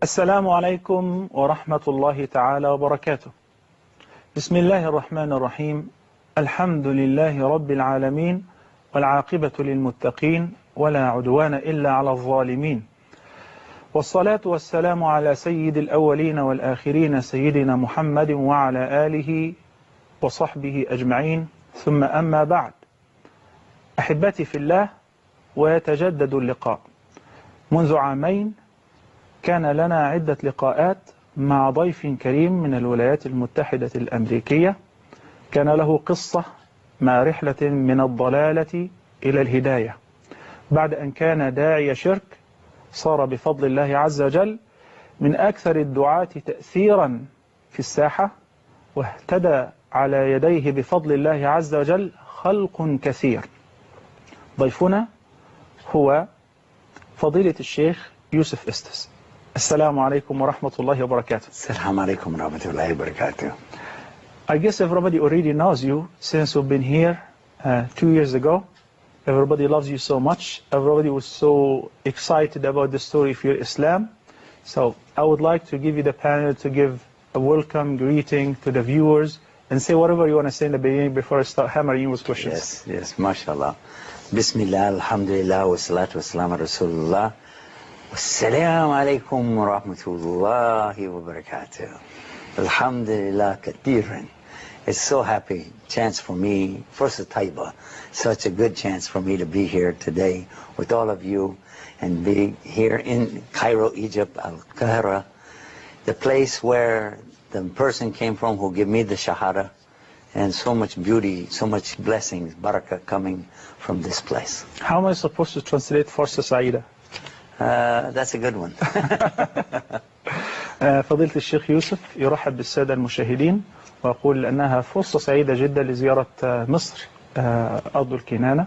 السلام عليكم ورحمة الله تعالى وبركاته. بسم الله الرحمن الرحيم. الحمد لله رب العالمين، والعاقبة للمتقين، ولا عدوان إلا على الظالمين، والصلاة والسلام على سيد الأولين والآخرين سيدنا محمد وعلى آله وصحبه أجمعين، ثم أما بعد. أحبتي في الله، ويتجدد اللقاء. منذ عامين كان لنا عدة لقاءات مع ضيف كريم من الولايات المتحدة الأمريكية، كان له قصة مع رحلة من الضلالة إلى الهداية، بعد أن كان داعي شرك صار بفضل الله عز وجل من أكثر الدعاة تأثيرا في الساحة، واهتدى على يديه بفضل الله عز وجل خلق كثير. ضيفنا هو فضيلة الشيخ يوسف إستس. السلام عليكم ورحمة الله وبركاته. السلام عليكم ورحمة الله وبركاته. I guess everybody already knows you since we've been here 2 years ago. Everybody loves you so much. Everybody was so excited about the story of your Islam. So I would like to give you the panel to give a welcome greeting to the viewers and say whatever you want to say in the beginning before I start hammering you with questions. Yes, mashallah. Bismillah, alhamdulillah, wa salatu wa salam ala Rasulullah. Assalamu alaikum wa rahmatullahi wa barakatuh. Alhamdulillah kathiran. It's so happy chance for me, first of Taiba, such a good chance for me to be here today with all of you and be here in Cairo, Egypt, Al-Qahira, the place where the person came from who gave me the Shahada, and so much beauty, so much blessings, barakah coming from this place. How am I supposed to translate Farsa Saida? That's a good one. فضيلة الشيخ يوسف يرحب بالسادة المشاهدين وأقول أنها فرصة سعيدة جدا لزيارة مصر أرض الكنانة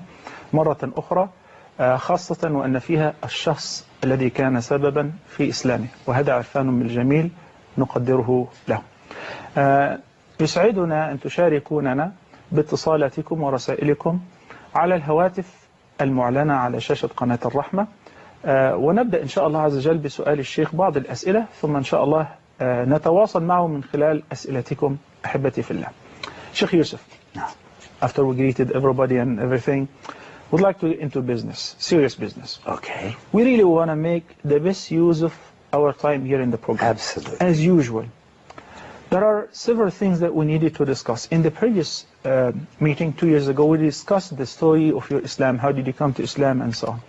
مرة أخرى، خاصة وأن فيها الشخص الذي كان سببا في إسلامه، وهذا عرفان من الجميل نقدره له. يسعدنا أن تشاركوننا باتصالاتكم ورسائلكم على الهواتف المعلنة على شاشة قناة الرحمة، ونبدأ إن شاء الله عز وجل بسؤال الشيخ بعض الأسئلة، ثم إن شاء الله نتواصل معه من خلال أسئلتكم أحبتي في الله. Sheikh Yusuf, after we greeted everybody and everything, we'd like to get into business, serious business. Okay. We really want to make the best use of our time here in the program. Absolutely. As usual. There are several things that we needed to discuss. In the previous meeting 2 years ago, we discussed the story of your Islam, how did you come to Islam and so on.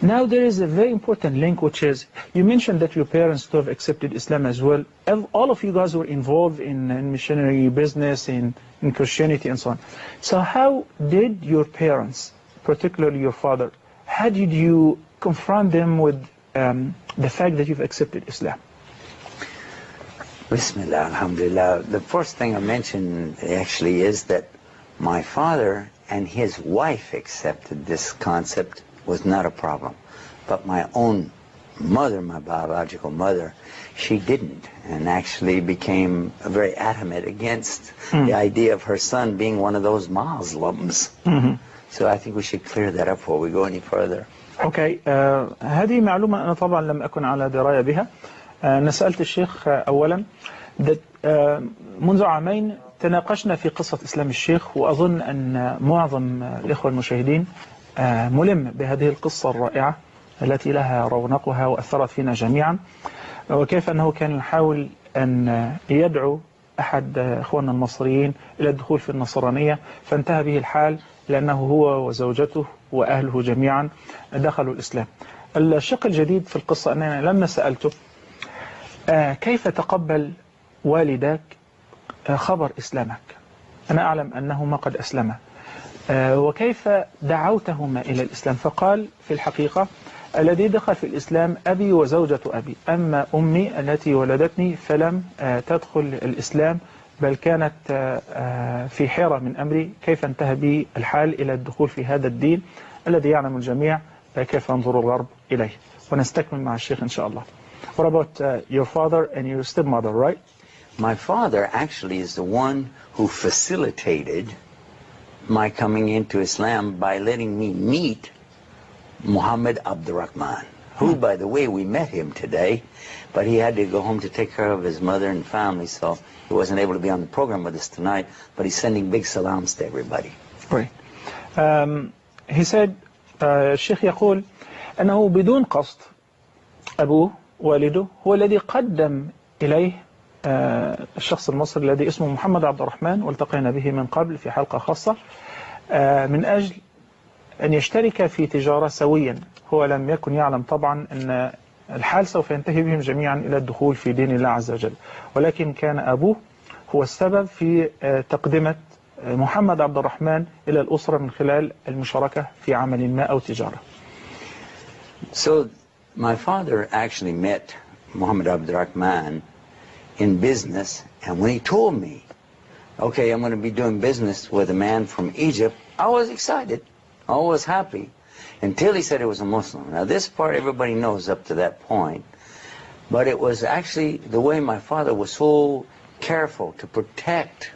Now there is a very important link, which is, you mentioned that your parents too have accepted Islam as well. All of you guys were involved in missionary business, in Christianity and so on. So how did your parents, particularly your father, how did you confront them with the fact that you've accepted Islam? Bismillah, alhamdulillah. The first thing I mentioned actually is that my father and his wife accepted this concept was not a problem. But my own mother, my biological mother, she didn't, and actually became very adamant against the idea of her son being one of those Muslims. So I think we should clear that up before we go any further. Okay. هذه معلومة أنا طبعا لم أكن على دراية بها. أنا سألت الشيخ أولا منذ عامين تناقشنا في قصة إسلام الشيخ، وأظن أن معظم الإخوة المشاهدين ملم بهذه القصة الرائعة التي لها رونقها وأثرت فينا جميعا، وكيف أنه كان يحاول أن يدعو أحد إخواننا المصريين إلى الدخول في النصرانية، فانتهى به الحال لأنه هو وزوجته وأهله جميعا دخلوا الإسلام. الشق الجديد في القصة أننا لما سألته كيف تقبل والدك خبر إسلامك، أنا أعلم أنهما قد أسلما، وكيف دعوتهما إلى الإسلام، فقال في الحقيقة الذي دخل في الإسلام أبي وزوجة أبي، أما أمي التي ولدتني فلم تدخل الإسلام، بل كانت في حيرة من أمري كيف انتهى بي الحال إلى الدخول في هذا الدين الذي يعلم الجميع كيف ينظر الغرب إليه. ونستكمل مع الشيخ إن شاء الله. What about your father and your stepmother, right? My father actually is the one who facilitated my coming into Islam by letting me meet Muhammad Abdurrahman. who, by the way, we met him today, but he had to go home to take care of his mother and family, so he wasn't able to be on the program with us tonight, but he's sending big salams to everybody. Great. He said, الشيخ يقول أنه بدون قصد أبوه والده هو الذي قدم إليه الشخص المصري الذي اسمه محمد عبد الرحمن، والتقينا به من قبل في حلقة خاصة، من أجل أن يشترك في تجارة سويا. هو لم يكن يعلم طبعا أن الحال سوف ينتهي بهم جميعا إلى الدخول في دين الله عز وجل، ولكن كان أبوه هو السبب في تقدمة محمد عبد الرحمن إلى الأسرة من خلال المشاركة في عمل ما أو تجارة. So my father actually met Muhammad Abdul Rahman in business, and when he told me, okay, I'm going to be doing business with a man from Egypt, I was excited. I was happy until he said he was a Muslim. Now this part everybody knows up to that point, but it was actually the way my father was so careful to protect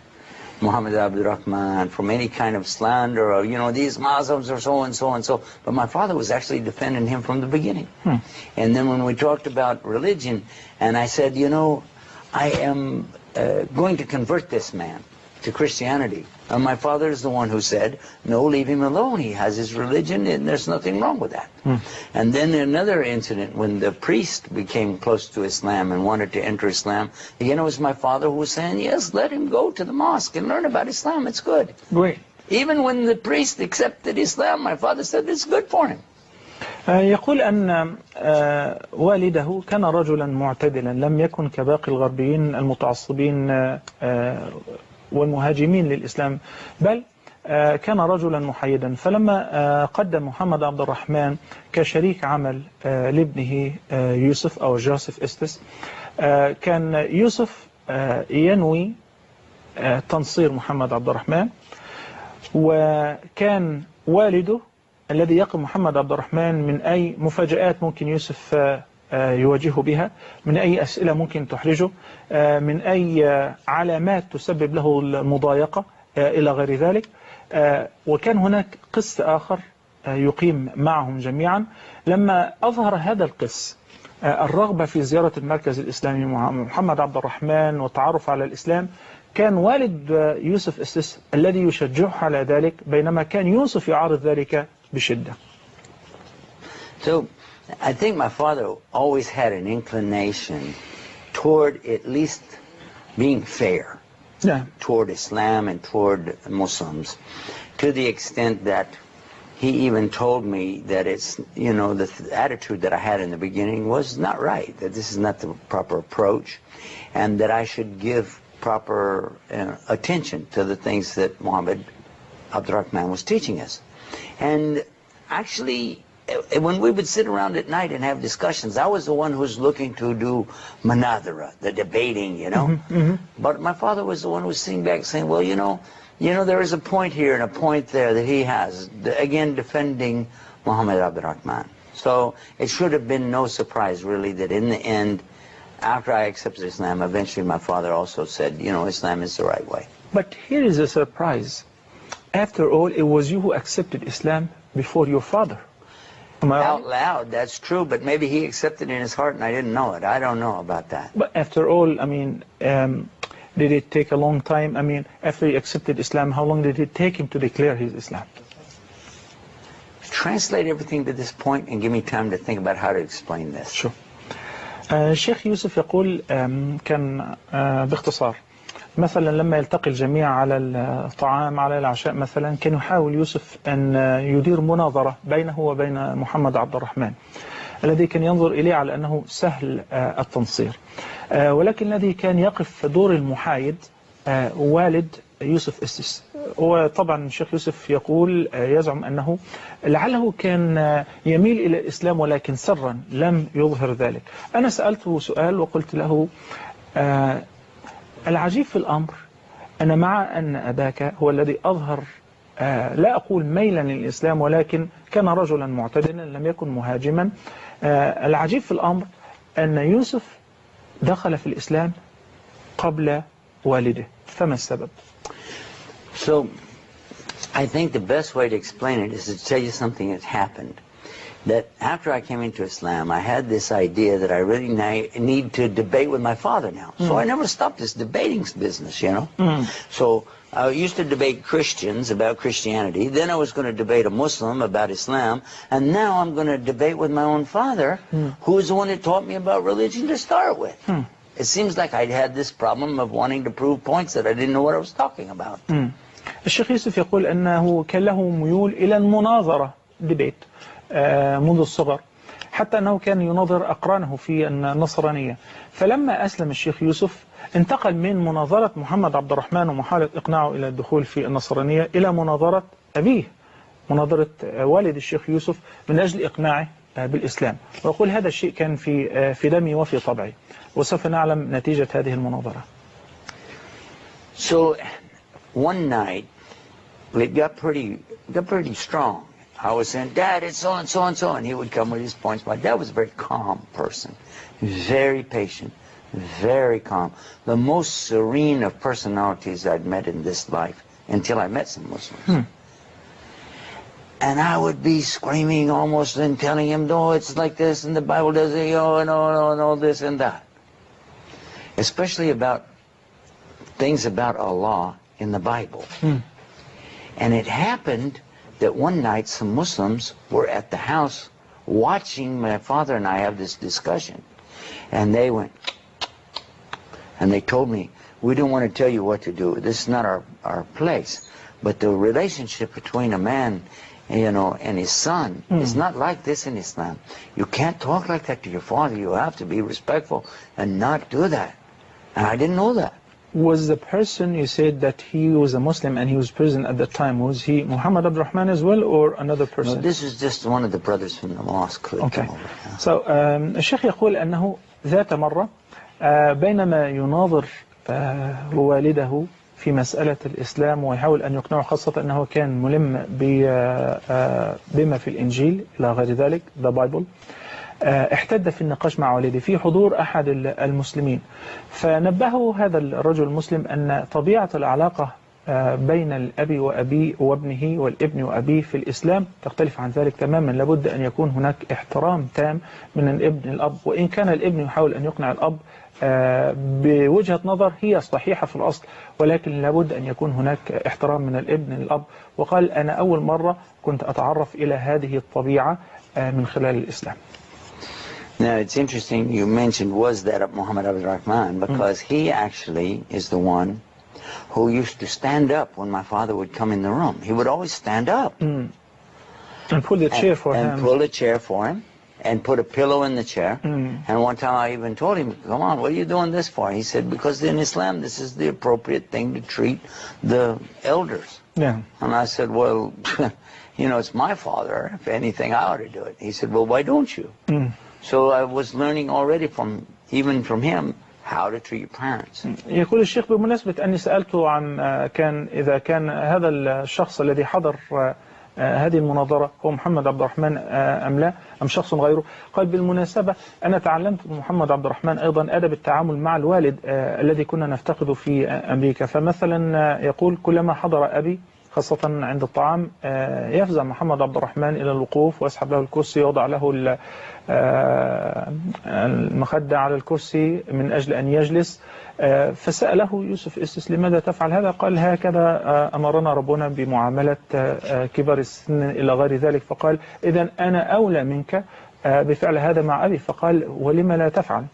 Muhammad Abdul Rahman from any kind of slander or, you know, these Muslims are so and so and so. But my father was actually defending him from the beginning. And then when we talked about religion, and I said, you know, I am going to convert this man to Christianity. And my father is the one who said, no, leave him alone. He has his religion and there's nothing wrong with that. And then another incident when the priest became close to Islam and wanted to enter Islam, again it was my father who was saying, yes, let him go to the mosque and learn about Islam. It's good. Great. Even when the priest accepted Islam, my father said it's good for him. يقول أن والده كان رجلا معتدلا، لم يكن كباقي الغربيين المتعصبين والمهاجمين للإسلام، بل كان رجلا محايدا. فلما قدم محمد عبد الرحمن كشريك عمل لابنه يوسف أو جوزيف إستس، كان يوسف ينوي تنصير محمد عبد الرحمن، وكان والده الذي يقي محمد عبد الرحمن من أي مفاجآت ممكن يوسف يواجهه بها، من أي أسئلة ممكن تحرجه، من أي علامات تسبب له المضايقة إلى غير ذلك. وكان هناك قس آخر يقيم معهم جميعا. لما أظهر هذا القس الرغبة في زيارة المركز الإسلامي محمد عبد الرحمن والتعرف على الإسلام، كان والد يوسف إستس الذي يشجعه على ذلك، بينما كان يوسف يعارض ذلك بشدة. So I think my father always had an inclination toward at least being fair toward Islam and toward Muslims, to the extent that he even told me that it's, you know, the attitude that I had in the beginning was not right, that this is not the proper approach, and that I should give proper attention to the things that Muhammad Abdul Rahman was teaching us. And actually, when we would sit around at night and have discussions, I was the one who was looking to do manadara, the debating, you know. But my father was the one who was sitting back saying, well, you know, there is a point here and a point there that he has, again, defending Muhammad Abdul Rahman. So it should have been no surprise, really, that in the end, after I accepted Islam, eventually my father also said, you know, Islam is the right way. But here is a surprise. After all, it was you who accepted Islam before your father. Out loud, that's true, but maybe he accepted it in his heart and I didn't know it. I don't know about that. But after all, I mean, did it take a long time? I mean, after he accepted Islam, how long did it take him to declare his Islam? Translate everything to this point and give me time to think about how to explain this. Sure. الشيخ يوسف يقول كان باختصار، مثلا لما يلتقي الجميع على الطعام على العشاء مثلا، كان يحاول يوسف أن يدير مناظرة بينه وبين محمد عبد الرحمن الذي كان ينظر إليه على أنه سهل التنصير، ولكن الذي كان يقف دور المحايد والد يوسف إستس. وطبعا الشيخ يوسف يقول يزعم أنه لعله كان يميل إلى الإسلام ولكن سرا لم يظهر ذلك. أنا سألته سؤال وقلت له العجيب في الأمر أن مع أن أباك هو الذي أظهر لا أقول ميلا للإسلام ولكن كان رجلا معتدلا لم يكن مهاجما، العجيب في الأمر أن يوسف دخل في الإسلام قبل والده، فما السبب؟ So, I think the best way to explain it is to tell you something that happened. that after I came into Islam, I had this idea that I really need to debate with my father now. So I never stopped this debating business, you know. So I used to debate Christians about Christianity. Then I was going to debate a Muslim about Islam. And now I'm going to debate with my own father, who is the one that taught me about religion to start with. It seems like I had this problem of wanting to prove points that I didn't know what I was talking about. الشيخ يوسف يقول أنه كان له ميول إلى المناظرة ديبيت منذ الصغر، حتى أنه كان يناظر أقرانه في النصرانية. فلما أسلم الشيخ يوسف انتقل من مناظرة محمد عبد الرحمن ومحاولة إقناعه إلى الدخول في النصرانية إلى مناظرة أبيه، مناظرة والد الشيخ يوسف من أجل إقناعه بالإسلام. ويقول هذا الشيء كان في دمي وفي طبعي، وسوف نعلم نتيجة هذه المناظرة. So one night it got pretty strong. I was saying, Dad, it's so and so and so, and he would come with his points. My dad was a very calm person, very patient, very calm. The most serene of personalities I'd met in this life until I met some Muslims. And I would be screaming almost and telling him, no, it's like this, and the Bible does it, oh, no, this and that. Especially about things about Allah in the Bible. And it happened that one night some Muslims were at the house watching my father and I have this discussion. And they went, and they told me, we don't want to tell you what to do. This is not our place. But the relationship between a man, you know, and his son is not like this in Islam. You can't talk like that to your father. You have to be respectful and not do that. And I didn't know that. Was the person you said that he was a Muslim and he was present at that time, was he Muhammad Abdul Rahman as well or another person? No, this is just one of the brothers from the mosque. Okay. So الشيخ يقول أنه ذات مرة بينما يناظر والده في مسألة الإسلام ويحاول أن يقنعه، خاصة أنه كان ملم بما في الإنجيل إلى غير ذلك the Bible، احتد في النقاش مع والده في حضور أحد المسلمين. فنبهه هذا الرجل المسلم أن طبيعة العلاقة بين الأب وأبيه وابنه والابن وأبيه في الإسلام تختلف عن ذلك تماما. لابد أن يكون هناك احترام تام من الابن الأب، وإن كان الابن يحاول أن يقنع الأب بوجهة نظر هي صحيحة في الأصل، ولكن لابد أن يكون هناك احترام من الابن للأب. وقال أنا أول مرة كنت أتعرف إلى هذه الطبيعة من خلال الإسلام. Now it's interesting you mentioned was that of Muhammad Abdul Rahman, because he actually is the one who used to stand up when my father would come in the room. He would always stand up. And pull the chair for him. And pull a chair for him. And put a pillow in the chair. And one time I even told him, come on, what are you doing this for? He said, because in Islam this is the appropriate thing to treat the elders. Yeah. And I said, well, you know, it's my father. If anything, I ought to do it. He said, well, why don't you? So I was learning already even from him how to treat your parents. يقول الشيخ بمناسبة أني سألته عن إذا كان هذا الشخص الذي حضر هذه المناظرة هو محمد عبد الرحمن أم لا أم شخص غيره، قال بالمناسبة أنا تعلمت من محمد عبد الرحمن أيضا أدب التعامل مع الوالد الذي كنا نفتقده في أمريكا. فمثلا يقول كلما حضر أبي خاصة عند الطعام يفزع محمد عبد الرحمن إلى الوقوف ويسحب له الكرسي ويوضع له المخدة على الكرسي من أجل أن يجلس. فسأله يوسف إستس لماذا تفعل هذا؟ قال هكذا أمرنا ربنا بمعاملة كبار السن إلى غير ذلك. فقال إذن أنا أولى منك بفعل هذا مع أبي. فقال ولما لا تفعل؟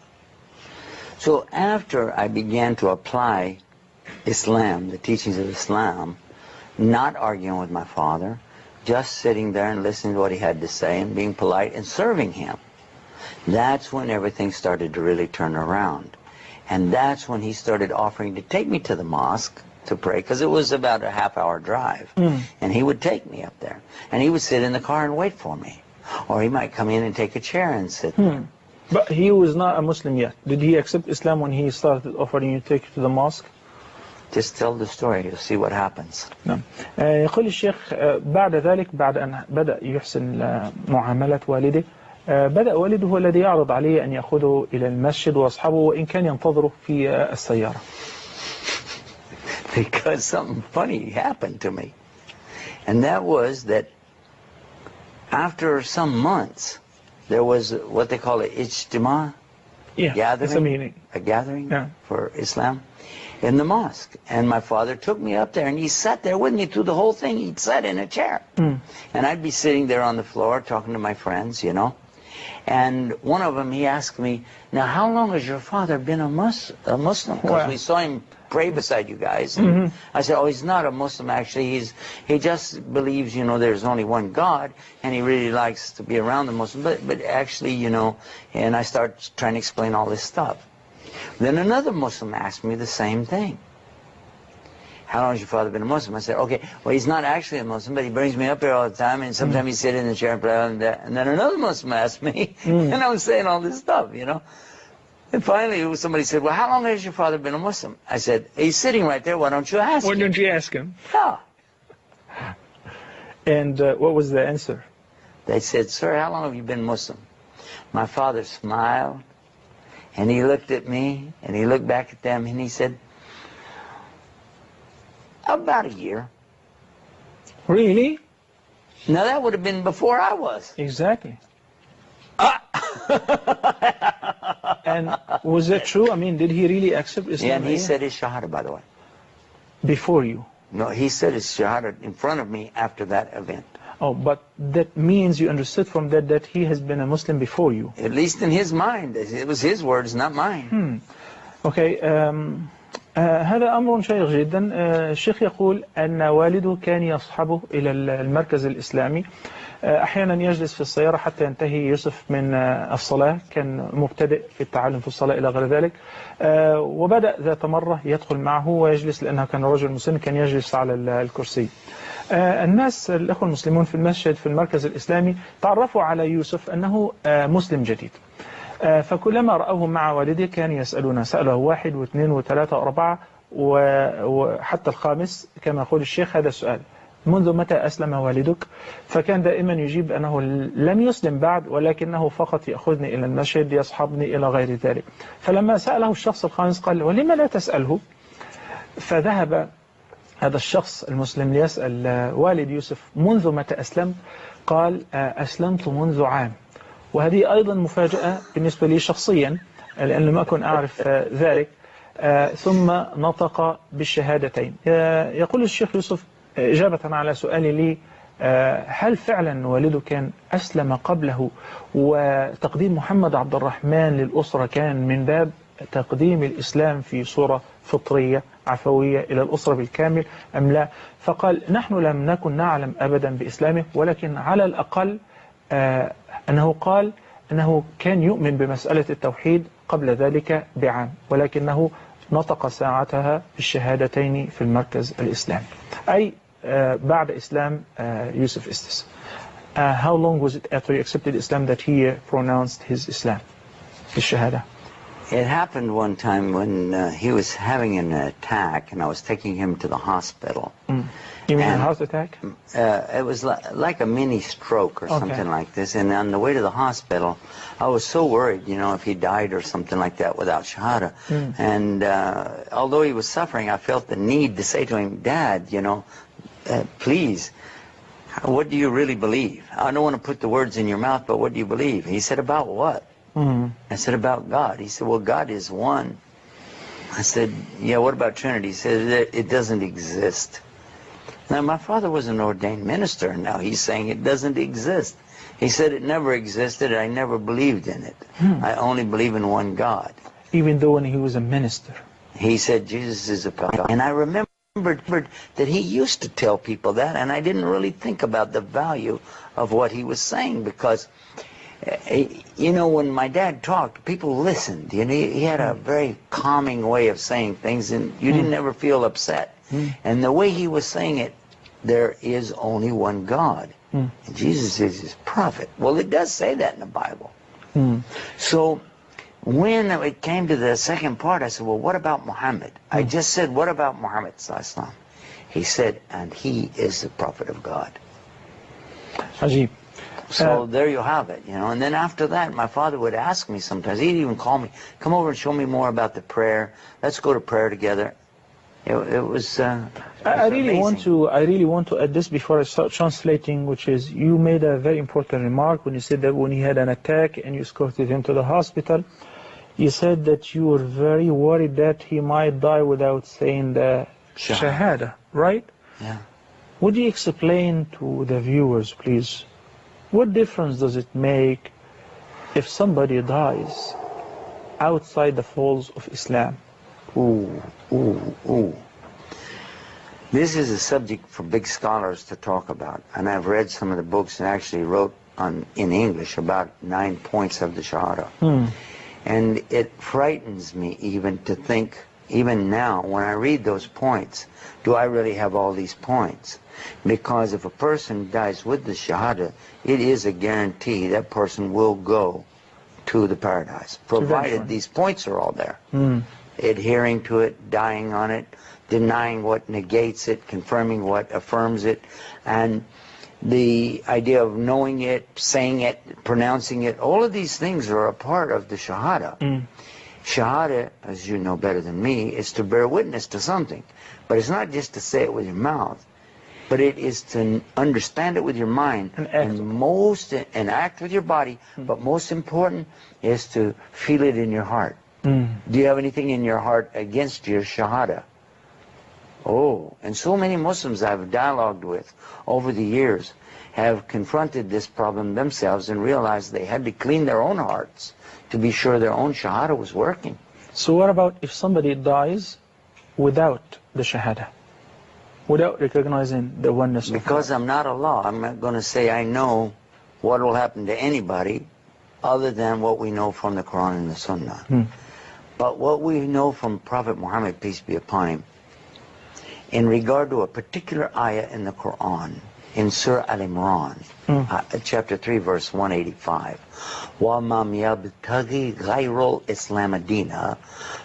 So after I began to apply Islam, the teachings of Islam, not arguing with my father, just sitting there and listening to what he had to say and being polite and serving him, that's when everything started to really turn around. And that's when he started offering to take me to the mosque to pray, because it was about a half-hour drive. And he would take me up there. And he would sit in the car and wait for me. Or he might come in and take a chair and sit there. But he was not a Muslim yet. Did he accept Islam when he started offering you to take you to the mosque? Just tell the story, you'll see what happens. نعم. يقول الشيخ بعد ذلك بعد أن بدأ يحسن معاملة والده، بدأ والده هو الذي يعرض عليه أن يأخذه إلى المسجد وأصحابه وإن كان ينتظره في السيارة. Because something funny happened to me. And that was that After some months, there was what they call an ijtima, Yeah, gathering, it's a meeting. a gathering Yeah. for Islam in the mosque. And my father took me up there, and he sat there with me through the whole thing. He'd sat in a chair. And I'd be sitting there on the floor talking to my friends, you know. And one of them, he asked me, now, how long has your father been a Muslim? Because Wow. we saw him pray beside you guys. And I said, oh, he's not a Muslim, actually. He just believes, you know, there's only one God, and he really likes to be around the Muslim. But actually, you know, and I start trying to explain all this stuff. Then another Muslim asked me the same thing. How long has your father been a Muslim? I said, okay, well, he's not actually a Muslim, but he brings me up here all the time, and sometimes he sit in the chair and pray, and then another Muslim asked me, and I was saying all this stuff, you know. And finally, somebody said, well, how long has your father been a Muslim? I said, he's sitting right there, why don't you ask Why him? don't you ask him? Yeah. And what was the answer? They said, sir, how long have you been Muslim? My father smiled, and he looked at me, and he looked back at them, and he said, about a year. Really? Now, that would have been before I was. Exactly. And was that true? I mean, did he really accept Islam? Yeah, and he said his shahada, by the way. Before you. No, he said his shahada in front of me after that event. Oh, but that means you understood from that he has been a Muslim before you. At least in his mind. It was his words, not mine. اوكي هذا أمر شيق جدا. الشيخ يقول أن والده كان يصحبه إلى المركز الإسلامي. أحيانا يجلس في السيارة حتى ينتهي يوسف من الصلاة، كان مبتدئ في التعلم في الصلاة إلى غير ذلك. وبدأ ذات مرة يدخل معه ويجلس، لأنه كان رجل مسلم كان يجلس على الكرسي. الناس الأخوة المسلمون في المسجد في المركز الإسلامي تعرفوا على يوسف أنه مسلم جديد، فكلما رأوه مع والده كان يسألونه، سأله 1 و2 و3 و4 وحتى الخامس كما يقول الشيخ هذا السؤال: منذ متى أسلم والدك؟ فكان دائما يجيب أنه لم يسلم بعد، ولكنه فقط يأخذني إلى المسجد يصحبني إلى غير ذلك. فلما سأله الشخص الخامس قال: ولما لا تسأله؟ فذهب هذا الشخص المسلم ليسأل والد يوسف: منذ متى أسلمت؟ قال: أسلمت منذ عام. وهذه أيضا مفاجأة بالنسبة لي شخصيا، لأن لم أكن أعرف ذلك. ثم نطق بالشهادتين. يقول الشيخ يوسف إجابة على سؤالي لي: هل فعلا والده كان أسلم قبله، وتقديم محمد عبد الرحمن للأسرة كان من باب تقديم الإسلام في صورة فطرية عفوية إلى الأسرة بالكامل أم لا؟ فقال: نحن لم نكن نعلم أبدا بإسلامه، ولكن على الأقل أنه قال أنه كان يؤمن بمسألة التوحيد قبل ذلك بعام، ولكنه نطق ساعتها بالشهادتين في المركز الإسلامي، أي بعد إسلام يوسف إستس. How long was it after he accepted Islam that he pronounced his Islam, his shahada? It happened one time when he was having an attack, and I was taking him to the hospital. You mean a heart attack? It was like a mini stroke or something like this. And on the way to the hospital, I was so worried, you know, if he died or something like that without shahada. And although he was suffering, I felt the need to say to him, Dad, you know, please, what do you really believe? I don't want to put the words in your mouth, but what do you believe? He said, about what? I said, about God. He said, well, God is one. I said, yeah, what about Trinity? He said, it doesn't exist. Now, my father was an ordained minister, and now he's saying it doesn't exist. He said it never existed, and I never believed in it. I only believe in one God. Even though when he was a minister? He said Jesus is a prophet. And I remembered that he used to tell people that, and I didn't really think about the value of what he was saying, because you know, when my dad talked, people listened. You know, he had a very calming way of saying things, and you didn't ever feel upset. And the way he was saying it, there is only one God. And Jesus is his prophet. Well, it does say that in the Bible. So when it came to the second part, I said, well, what about Muhammad? I just said, what about Muhammad? He said, and he is the prophet of God. Ajib. So there you have it, you know. And then after that, my father would ask me sometimes. He'd even call me, come over and show me more about the prayer. Let's go to prayer together. It was. I really amazing. want to add this before I start translating, which is you made a very important remark when you said that when he had an attack and you escorted him to the hospital, you said that you were very worried that he might die without saying the Shahada, right? Yeah. Would you explain to the viewers, please, what difference does it make if somebody dies outside the folds of Islam? Ooh, ooh, ooh. This is a subject for big scholars to talk about, and I've read some of the books and actually wrote in English about 9 points of the Shahada. And it frightens me even to think, even now, when I read those points, do I really have all these points? Because if a person dies with the Shahada, it is a guarantee that person will go to the paradise, provided these points are all there. Adhering to it, dying on it, denying what negates it, confirming what affirms it, and the idea of knowing it, saying it, pronouncing it, all of these things are a part of the Shahada. Shahada, as you know better than me, is to bear witness to something. But it's not just to say it with your mouth, but it is to understand it with your mind and act with your body, but most important is to feel it in your heart. Do you have anything in your heart against your Shahada? Oh, and so many Muslims I've dialogued with over the years have confronted this problem themselves and realized they had to clean their own hearts to be sure their own Shahada was working. So what about if somebody dies without the Shahada, without recognizing the oneness of God? Because I'm not Allah, I'm not going to say I know what will happen to anybody other than what we know from the Quran and the Sunnah. But what we know from Prophet Muhammad, peace be upon him, in regard to a particular ayah in the Quran, in Surah Al-Imran, chapter 3, verse 185, وَمَا يَبْتَغِي غَيْرُ الْإِسْلَامَ دِينًا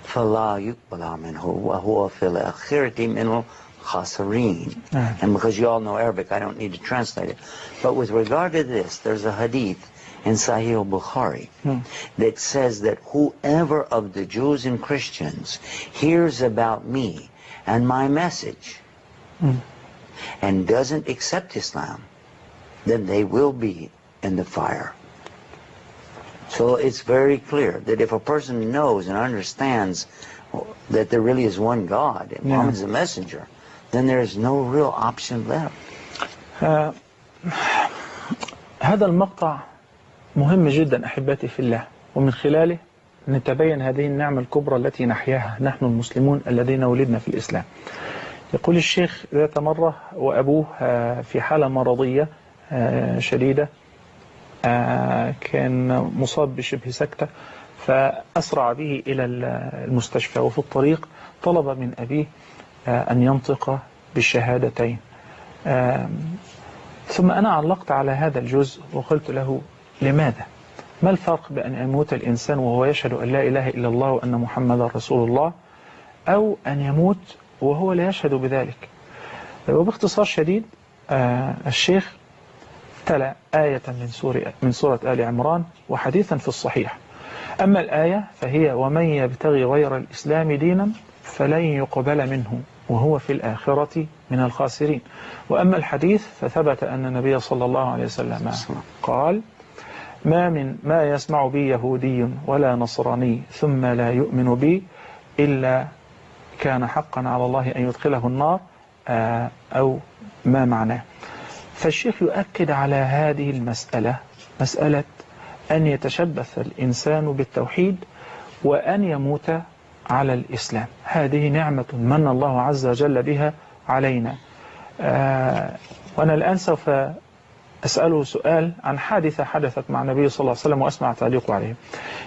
فَلَا يُقْبَلَ مِنْهُ وَهُوَ فِي الْآخِرَةِ مِنَ الْخَاسِرِينَ. And because you all know Arabic, I don't need to translate it. But with regard to this, there's a hadith in Sahih al-Bukhari that says that whoever of the Jews and Christians hears about me and my message and doesn't accept Islam, then they will be in the fire. So it's very clear that if a person knows and understands that there really is one God and Muhammad's a messenger, then there's no real option left. هذا المقطع مهم جدا أحبتي في الله، ومن خلاله نتبين هذه النعمة الكبرى التي نحياها نحن المسلمون الذين ولدنا في الإسلام. يقول الشيخ ذات مرة وأبوه في حالة مرضية شديدة، كان مصاب بشبه سكتة، فأسرع به إلى المستشفى، وفي الطريق طلب من أبيه أن ينطق بالشهادتين. ثم أنا علقت على هذا الجزء وقلت له: لماذا؟ ما الفرق بأن يموت الإنسان وهو يشهد أن لا إله إلا الله وأن محمد رسول الله، أو أن يموت وهو لا يشهد بذلك؟ وباختصار شديد الشيخ تلا آية من سورة آل عمران وحديثا في الصحيح. أما الآية فهي: ومن يبتغي غير الإسلام دينا فلن يقبل منه وهو في الآخرة من الخاسرين. وأما الحديث فثبت أن النبي صلى الله عليه وسلم قال: ما يسمع بي يهودي ولا نصراني ثم لا يؤمن بي إلا كان حقا على الله أن يدخله النار، أو ما معناه. فالشيخ يؤكد على هذه المسألة، مسألة أن يتشبث الإنسان بالتوحيد وأن يموت على الإسلام. هذه نعمة من الله عز وجل بها علينا. وأنا الآن سوف أسأله سؤال عن حادثة حدثت مع النبي صلى الله عليه وسلم وأسمع تعليقه عليه.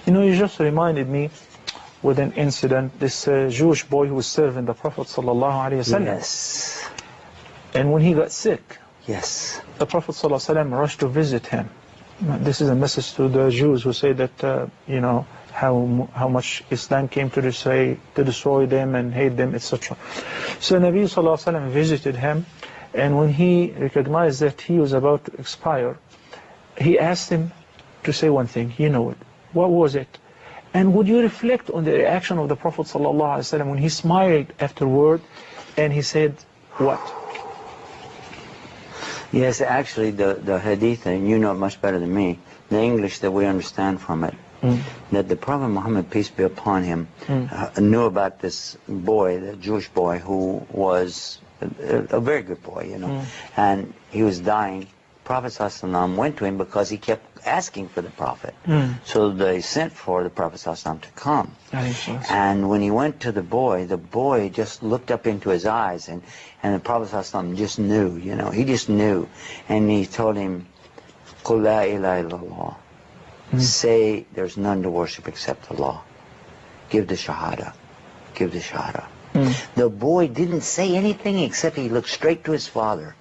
You just reminded me with an incident, this Jewish boy who was serving the Prophet sallallahu alaihi wasallam. Yes. And when he got sick, yes, the Prophet sallallahu alaihi wasallam rushed to visit him. This is a message to the Jews who say that how much Islam came to destroy them and hate them, etc. So Nabi sallallahu alaihi wasallam visited him, and when he recognized that he was about to expire, he asked him to say one thing. You know it. What was it? And would you reflect on the reaction of the Prophet ﷺ when he smiled afterward and he said, what? Yes, actually the hadith, and you know it much better than me, the English that we understand from it, that the Prophet Muhammad, peace be upon him, knew about this boy, the Jewish boy, who was a very good boy, you know, and he was dying. Prophet ﷺ went to him because he kept asking for the Prophet. So they sent for the Prophet ﷺ to come. And when he went to the boy just looked up into his eyes, and the Prophet ﷺ just knew, you know, he just knew. And he told him, Qul la ilaha illallah. Say there's none to worship except Allah. Give the shahada. Give the shahada. The boy didn't say anything except he looked straight to his father.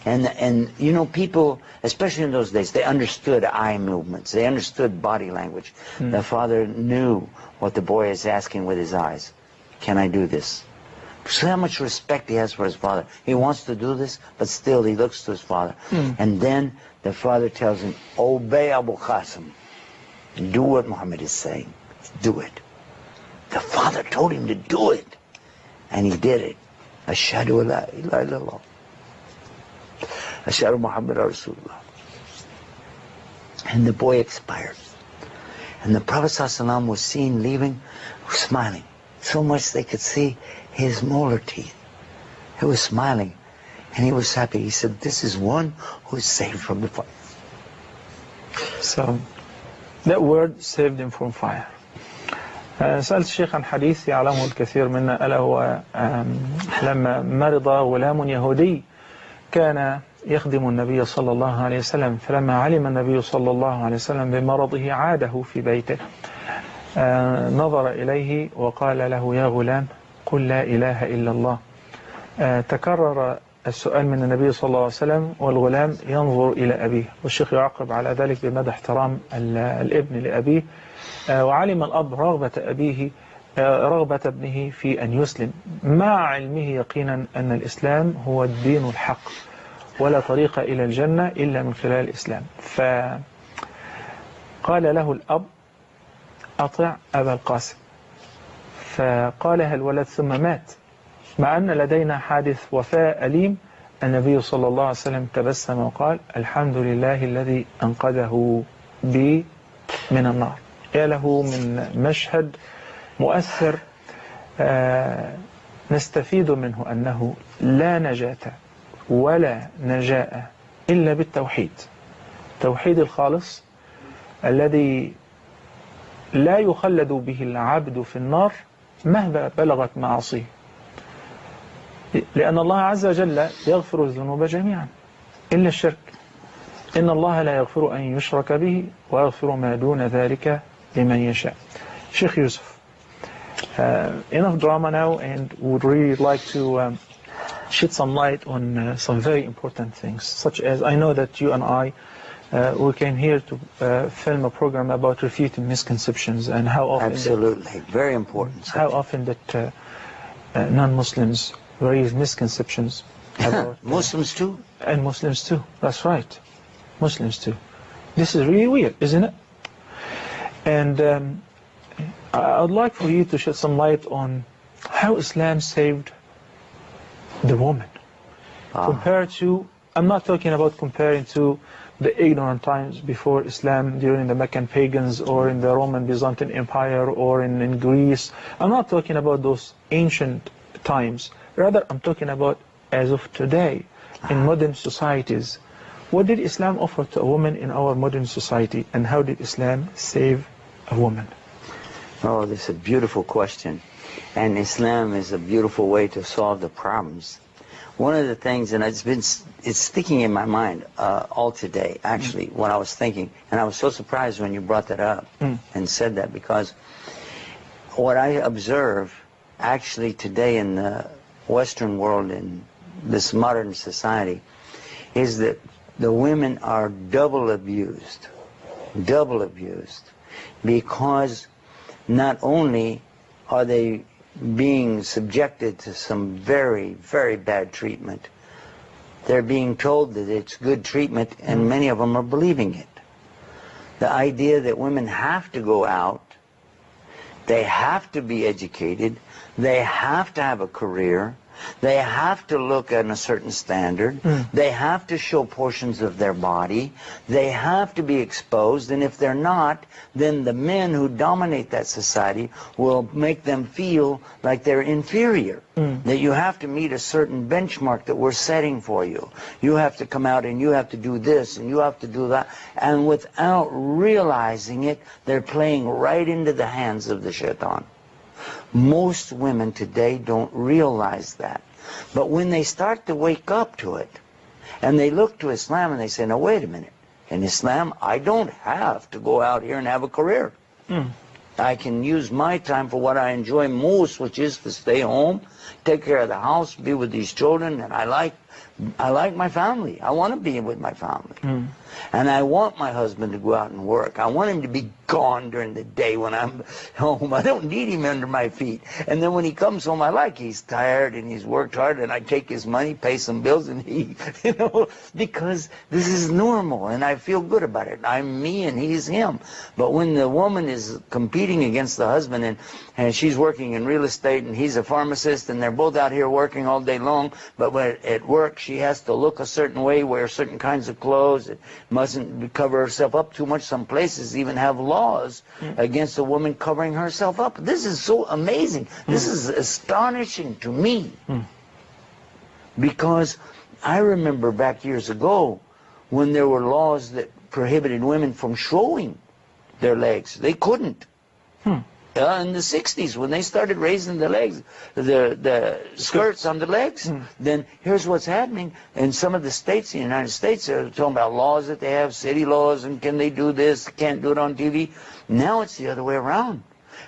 And you know, people, especially in those days, they understood eye movements. They understood body language. The father knew what the boy is asking with his eyes. Can I do this? See how much respect he has for his father. He wants to do this, but still he looks to his father. And then the father tells him, obey Abu Qasim. Do what Muhammad is saying. Do it. The father told him to do it. And he did it. Ashhadu an la ilaha illallah. Ashhadu Muhammad Rasulullah. And the boy expired. And the Prophet ﷺ was seen leaving, smiling. So much they could see his molar teeth. He was smiling. And he was happy. He said, this is one who is saved from the fire. So, that word saved him from fire. سألت الشيخ عن حديث يعلمه الكثير منا، ألا هو لما مرض غلام يهودي كان يخدم النبي صلى الله عليه وسلم، فلما علم النبي صلى الله عليه وسلم بمرضه عاده في بيته، نظر إليه وقال له يا غلام قل لا إله إلا الله. تكرر السؤال من النبي صلى الله عليه وسلم والغلام ينظر إلى أبيه، والشيخ يعقب على ذلك بمدى احترام الابن لأبيه، وعلم الأب رغبة ابنه في أن يسلم مع علمه يقينا أن الإسلام هو الدين الحق ولا طريق إلى الجنة إلا من خلال الإسلام. فقال له الأب أطع أبا القاسم، فقالها الولد ثم مات، مع أن لدينا حادث وفاة أليم. النبي صلى الله عليه وسلم تبسم وقال الحمد لله الذي أنقذه بي من النار. يا له من مشهد مؤثر نستفيد منه أنه لا نجاة ولا نجاء إلا بالتوحيد، توحيد الخالص الذي لا يخلد به العبد في النار مهما بلغت معاصيه، لأن الله عز وجل يغفر الذنوب جميعا إلا الشرك. إن الله لا يغفر أن يشرك به ويغفر ما دون ذلك لمن يشاء. Sheikh Yusuf, enough drama now, and would really like to shed some light on some very important things, such as I know that you and I we came here to film a program about refuting misconceptions and how often absolutely very important subject. How often that non-Muslims raise misconceptions about Muslims too, and Muslims too. That's right, Muslims too. This is really weird, isn't it? And I would like for you to shed some light on how Islam saved the woman compared to, I'm not talking about comparing to the ignorant times before Islam during the Meccan pagans or in the Roman Byzantine Empire or in Greece. I'm not talking about those ancient times. Rather, I'm talking about as of today in modern societies. What did Islam offer to a woman in our modern society, and how did Islam save a woman? Oh, this is a beautiful question. And Islam is a beautiful way to solve the problems. One of the things, and it's sticking in my mind all today, actually, when I was thinking, and I was so surprised when you brought that up and said that, because what I observe actually today in the Western world, in this modern society, is that the women are double abused, because not only are they being subjected to some very, very bad treatment, they're being told that it's good treatment, and many of them are believing it. The idea that women have to go out They have to be educated. They have to have a career. They have to look at a certain standard. They have to show portions of their body. They have to be exposed. And if they're not, then the men who dominate that society will make them feel like they're inferior. That you have to meet a certain benchmark that we're setting for you. You have to come out and you have to do this and you have to do that. And without realizing it, they're playing right into the hands of the shaitan. Most women today don't realize that. But when they start to wake up to it, and they look to Islam and they say, no, wait a minute. In Islam, I don't have to go out here and have a career. I can use my time for what I enjoy most, which is to stay home, take care of the house, be with these children, and I like my family. I want to be with my family. And I want my husband to go out and work. I want him to be gone during the day when I'm home. I don't need him under my feet. And then when he comes home, I like he's tired and he's worked hard, and I take his money, pay some bills, and he, because this is normal and I feel good about it. I'm me and he's him. But when the woman is competing against the husband and she's working in real estate and he's a pharmacist and they're both out here working all day long, but when at work she has to look a certain way, wear certain kinds of clothes, mustn't cover herself up too much. Some places even have laws against a woman covering herself up. This is so amazing. This is astonishing to me. Because I remember back years ago when there were laws that prohibited women from showing their legs. They couldn't. In the 60s, when they started raising the legs, the skirts on the legs, then here's what's happening. In some of the states in the United States, they're talking about laws that they have, city laws, and can they do this, can't do it on TV. Now it's the other way around.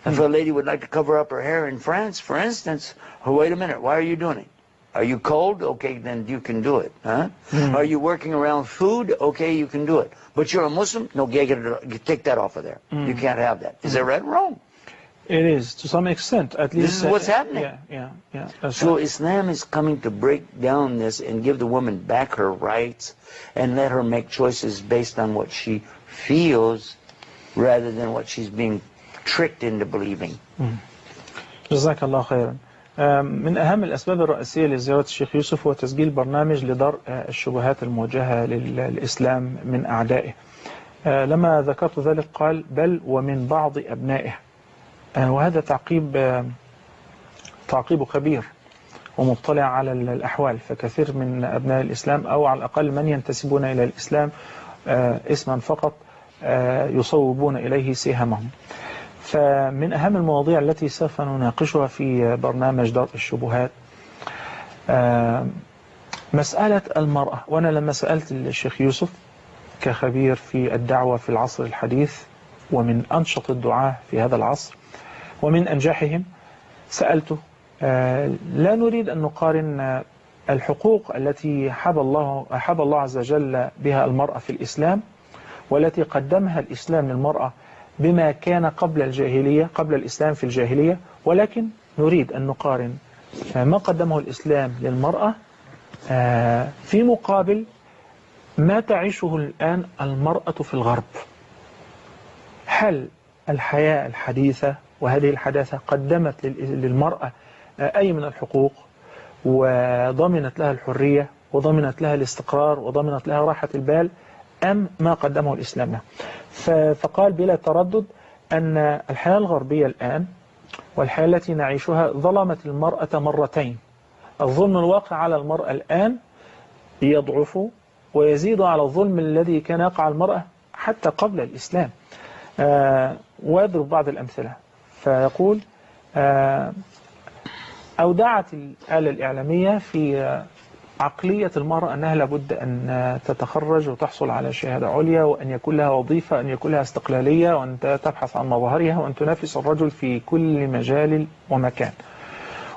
If a lady would like to cover up her hair in France, for instance, oh, wait a minute, why are you doing it? Are you cold? Okay, then you can do it. Huh? Are you working around food? Okay, you can do it. But you're a Muslim? No, take that off of there. You can't have that. Is that right or wrong? It is, to some extent, at least. This is what's happening. Yeah. So Islam is coming to break down this and give the woman back her rights and let her make choices based on what she feels rather than what she's being tricked into believing. جزاك الله خيرا. من أهم الأسباب الرئيسية لزيارة الشيخ يوسف هو تسجيل برنامج لدرء الشبهات الموجهة للإسلام من أعدائه. لما ذكرت ذلك قال بل ومن بعض أبنائه. وهذا تعقيب خبير ومطلع على الأحوال، فكثير من أبناء الإسلام أو على الأقل من ينتسبون إلى الإسلام اسما فقط يصوبون إليه سهمهم. فمن أهم المواضيع التي سوف نناقشها في برنامج درء الشبهات مسألة المرأة. وأنا لما سألت الشيخ يوسف كخبير في الدعوة في العصر الحديث ومن أنشط الدعاة في هذا العصر ومن أنجحهم، سألته لا نريد أن نقارن الحقوق التي حب الله عز وجل بها المرأة في الإسلام والتي قدمها الإسلام للمرأة بما كان قبل الجاهلية، قبل الإسلام في الجاهلية، ولكن نريد أن نقارن ما قدمه الإسلام للمرأة في مقابل ما تعيشه الآن المرأة في الغرب. هل الحياة الحديثة وهذه الحداثة قدمت للمرأة أي من الحقوق وضمنت لها الحرية وضمنت لها الاستقرار وضمنت لها راحة البال، أم ما قدمه الإسلام لها؟ فقال بلا تردد أن الحياة الغربية الآن والحياة التي نعيشها ظلمت المرأة مرتين. الظلم الواقع على المرأة الآن يضعف ويزيد على الظلم الذي كان يقع المرأة حتى قبل الإسلام. ويضرب بعض الأمثلة فيقول أودعت الآلة الإعلامية في عقلية المرأة أنها لابد أن تتخرج وتحصل على شهادة عليا وأن يكون لها وظيفة، أن يكون لها استقلالية، وأن تبحث عن مظهرها، وأن تنافس الرجل في كل مجال ومكان.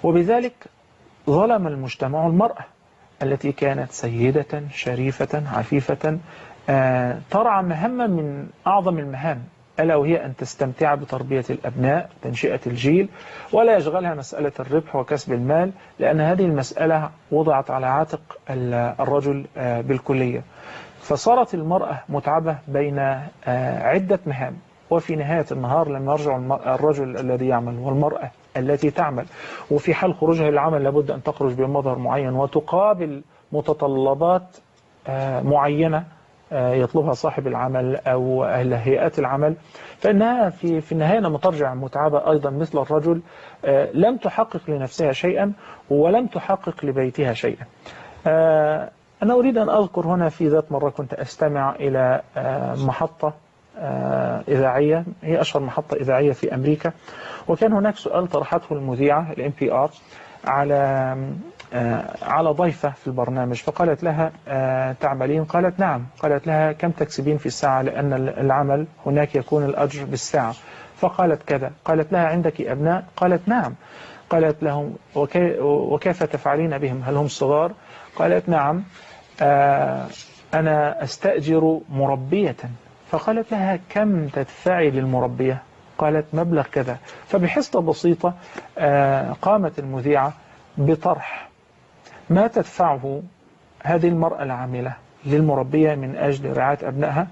وبذلك ظلم المجتمع المرأة التي كانت سيدة شريفة عفيفة ترعى مهمة من أعظم المهام، ألا وهي أن تستمتع بتربية الأبناء، تنشئة الجيل، ولا يشغلها مسألة الربح وكسب المال، لأن هذه المسألة وضعت على عاتق الرجل بالكلية. فصارت المرأة متعبة بين عدة مهام، وفي نهاية النهار لما يرجع الرجل الذي يعمل والمرأة التي تعمل، وفي حال خروجها للعمل لابد أن تخرج بمظهر معين وتقابل متطلبات معينة يطلبها صاحب العمل أو هيئات العمل، فإنها في النهاية لما ترجع متعبة أيضا مثل الرجل لم تحقق لنفسها شيئا ولم تحقق لبيتها شيئا. أنا أريد أن أذكر هنا في ذات مرة كنت أستمع إلى محطة إذاعية، هي أشهر محطة إذاعية في أمريكا، وكان هناك سؤال طرحته المذيعة NPR على ضيفة في البرنامج، فقالت لها تعملين؟ قالت نعم. قالت لها كم تكسبين في الساعة؟ لأن العمل هناك يكون الأجر بالساعة. فقالت كذا. قالت لها عندك أبناء؟ قالت نعم. قالت لهم وكيف تفعلين بهم؟ هل هم صغار؟ قالت نعم، أنا أستأجر مربية. فقالت لها كم تدفعي للمربية؟ قالت مبلغ كذا. فبحسطة بسيطة قامت المذيعة بطرح ما تدفعه هذه المرأة العاملة للمربية من أجل رعاية أبنائها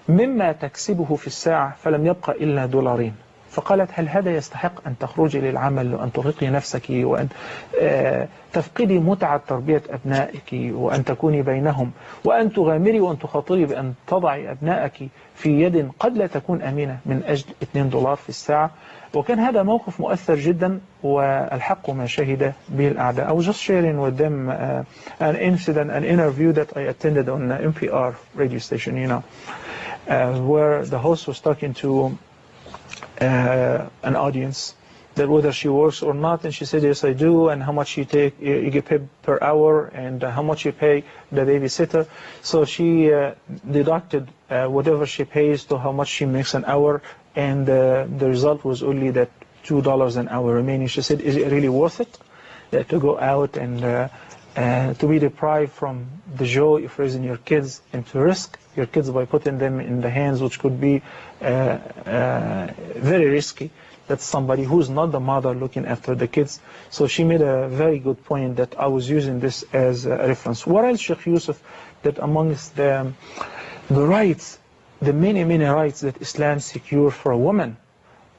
مما تكسبه في الساعة، فلم يبقى إلا $2. فقالت هل هذا يستحق أن تخرجي للعمل وأن ترهقي نفسك وأن تفقدي متعة تربية أبنائك وأن تكوني بينهم وأن تغامري وأن تخاطري بأن تضعي أبنائك في يد قد لا تكون أمينة من أجل $2 في الساعة؟ وكان هذا موقف مؤثر جدا، والحق ما شهد به الأعداء. I was just sharing with them an incident, an interview that I attended on NPR radio station, where the host was talking to an audience that whether she works or not, and she said yes I do, and how much you get paid per hour, and how much you pay the babysitter. So she deducted whatever she pays to how much she makes an hour, and the result was only that $2 an hour remaining. She said, is it really worth it to go out and to be deprived from the joy of raising your kids and to risk your kids by putting them in the hands which could be very risky? That's somebody who's not the mother looking after the kids. So she made a very good point that I was using this as a reference. What else, Sheikh Yusuf, that amongst the rights, the many rights that Islam secure for a woman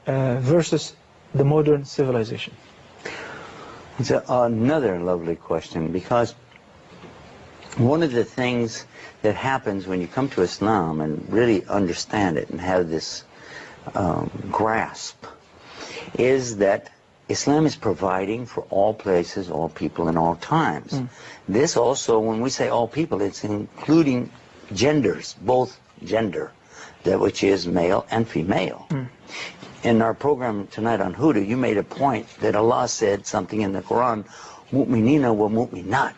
versus the modern civilization? It's another lovely question, because one of the things that happens when you come to Islam and really understand it and have this grasp is that Islam is providing for all places, all people, and all times. This also, when we say all people, it's including genders, both gender, that which is male and female. In our program tonight on Huda, you made a point that Allah said something in the Quran, mu'minina wa mu'minat.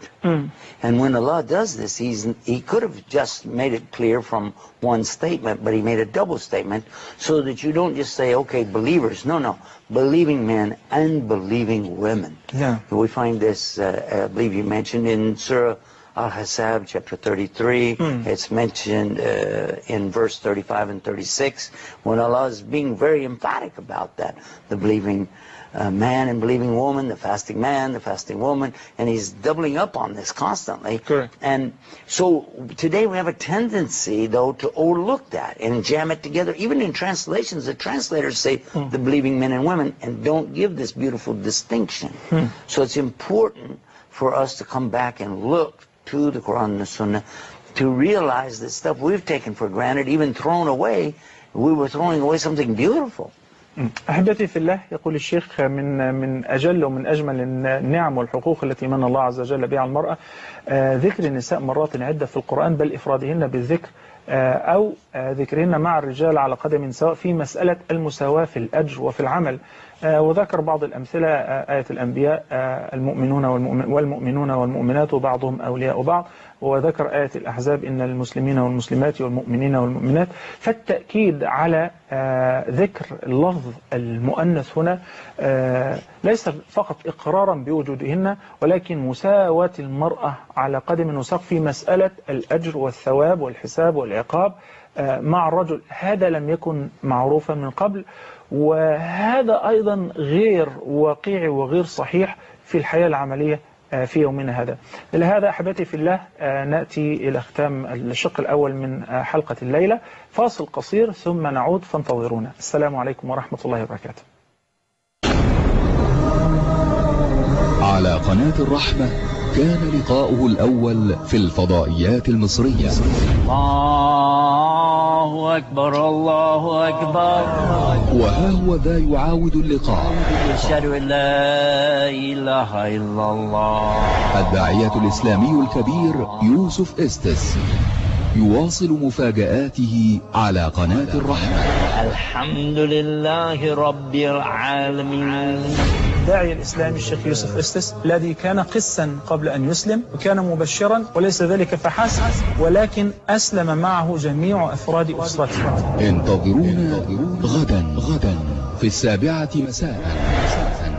And when Allah does this, He could have just made it clear from one statement, but He made a double statement so that you don't just say, okay, believers. No, believing men and believing women. Yeah. We find this, I believe you mentioned in Surah Al-Hasab, chapter 33. It's mentioned in verse 35 and 36, when Allah is being very emphatic about that. The believing man and believing woman, the fasting man, the fasting woman, and He's doubling up on this constantly. Correct. And so today we have a tendency, though, to overlook that and jam it together. Even in translations, the translators say the believing men and women and don't give this beautiful distinction. So it's important for us to come back and look to the Quran and the Sunnah to realize that stuff we've taken for granted, even thrown away, we were throwing away something beautiful. أحبتي في الله، يقول الشيخ من أجل ومن أجمل النعم والحقوق التي من الله عز وجل بها على المرأة ذكر النساء مرات عدة في القرآن، بل إفرادهن بالذكر أو ذكرهن مع الرجال على قدم سواء في مسألة المساواة في الأجر وفي العمل. وذكر بعض الأمثلة آية الأنبياء المؤمنون والمؤمنون والمؤمنات بعضهم أولياء بعض، وذكر آية الأحزاب إن المسلمين والمسلمات والمؤمنين والمؤمنات. فالتأكيد على ذكر اللفظ المؤنث هنا ليس فقط إقرارا بوجودهن، ولكن مساواة المرأة على قدم وساق في مسألة الأجر والثواب والحساب والعقاب مع الرجل. هذا لم يكن معروفا من قبل، وهذا أيضا غير واقعي وغير صحيح في الحياة العملية في يومنا هذا. لهذا أحبتي في الله نأتي إلى ختام الشق الأول من حلقة الليلة. فاصل قصير ثم نعود فانتظرونا. السلام عليكم ورحمة الله وبركاته. على قناة الرحمة كان لقاؤه الأول في الفضائيات المصرية. الله أكبر الله أكبر. وها هو ذا يعاود اللقاء. أشهد أن لا إله إلا الله. الداعية الإسلامي الكبير يوسف إستس يواصل مفاجآته على قناة الرحمة. الحمد لله رب العالمين. الداعية الإسلامي الشيخ يوسف إستس الذي كان قسا قبل أن يسلم وكان مبشرا، وليس ذلك فحسب ولكن أسلم معه جميع أفراد أسرته. انتظرونا غدا في 7 مساء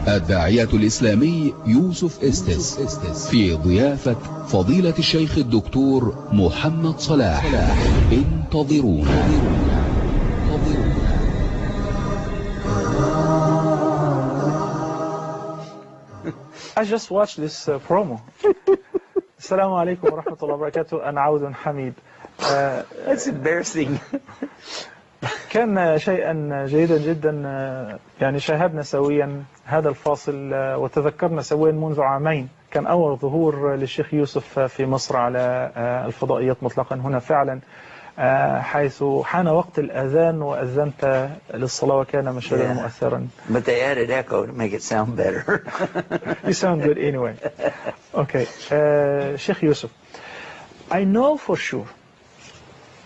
الداعية الإسلامي يوسف إستس في ضيافة فضيلة الشيخ الدكتور محمد صلاح. انتظرونا. I just watched this promo. السلام عليكم ورحمة الله وبركاته. أنا عود حميد. That's embarrassing. كان شيئا جيدا جدا. يعني شاهدنا سويا هذا الفاصل وتذكرنا سويا منذ عامين كان أول ظهور للشيخ يوسف في مصر على الفضائيات مطلقا هنا فعلا، حيث حان وقت الأذان وأذنت للصلاة وكان مشهدا مؤثرا. But they added echo to make it sound better. You sound good anyway. Okay. Sheikh Yusuf, I know for sure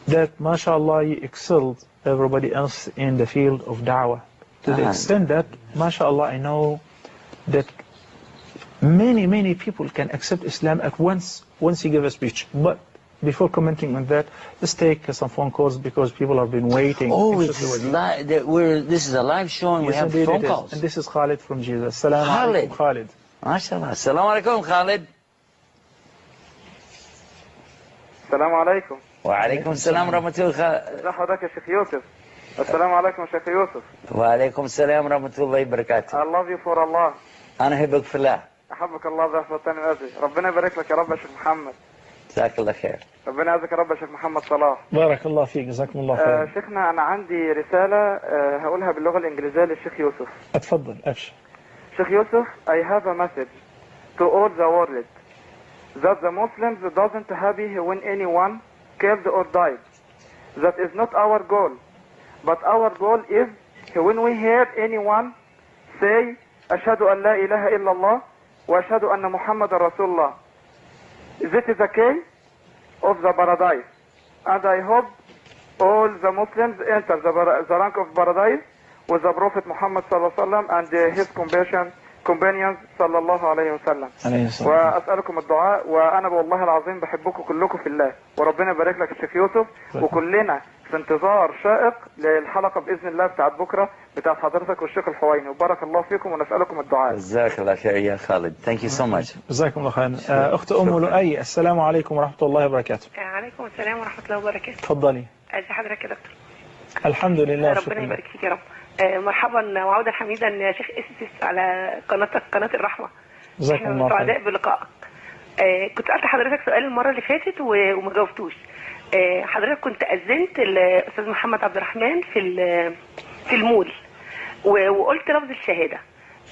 that mashallah you excelled everybody else in the field of da'wah to the extent that mashallah I know that many people can accept Islam at once you give a speech. But before commenting on that, let's take some phone calls because people have been waiting. Oh, this is a live show and we have phone calls. And this is Khalid from Jesus. Assalamu alaikum Khalid. MashaAllah. Assalamu alaikum Khalid. السلام عليكم. وعليكم السلام ورحمة الله. ازي حضرتك يا شيخ يوسف؟ السلام عليكم يا شيخ يوسف. وعليكم السلام ورحمة الله وبركاته. I love you for Allah. أنا أحبك في الله. أحبك الله ضعف الثاني الأزلي. ربنا يبارك لك يا رب يا شيخ محمد. جزاك الله خير. ربنا يعزك يا رب يا شيخ محمد صلاح. بارك الله فيك جزاكم الله خير. شيخنا أنا عندي رسالة هقولها باللغة الإنجليزية للشيخ يوسف. اتفضل أبشر. شيخ يوسف, I have a message to all the world that the Muslims doesn't happy when anyone killed or died. That is not our goal, but our goal is when we hear anyone say أشهد أن لا إله إلا الله وأشهد أن محمد رسول الله. This is the key of the paradise, and I hope all the Muslims enter the rank of paradise with the Prophet Muhammad صلى الله عليه وسلم and his companions صلى الله عليه وسلم. وأسألكم الدعاء، وأنا والله العظيم بحبكم كلكم في الله، وربنا يبارك لك الشيخ يوسف، وكلنا في انتظار شائق للحلقة بإذن الله بتاعت بكرة بتاعت حضرتك والشيخ الحويني، وبارك الله فيكم ونسألكم الدعاء. جزاك الله خير يا خالد. Thank you so much. جزاكم الله خير. أخت أم لؤي، السلام عليكم ورحمة الله وبركاته. وعليكم السلام ورحمة الله وبركاته. تفضلي. ازي حضرتك يا دكتور؟ الحمد لله. ربنا يبارك فيك يا رب. مرحبا وعودا حميدا يا شيخ إستس على قناة الرحمة. جزاكم الله خير. سعداء بلقائك. كنت سألت حضرتك سؤال المرة اللي فاتت وما جاوبتوش. حضرتك كنت أذنت الأستاذ محمد عبد الرحمن في المول وقلت لفظ الشهادة.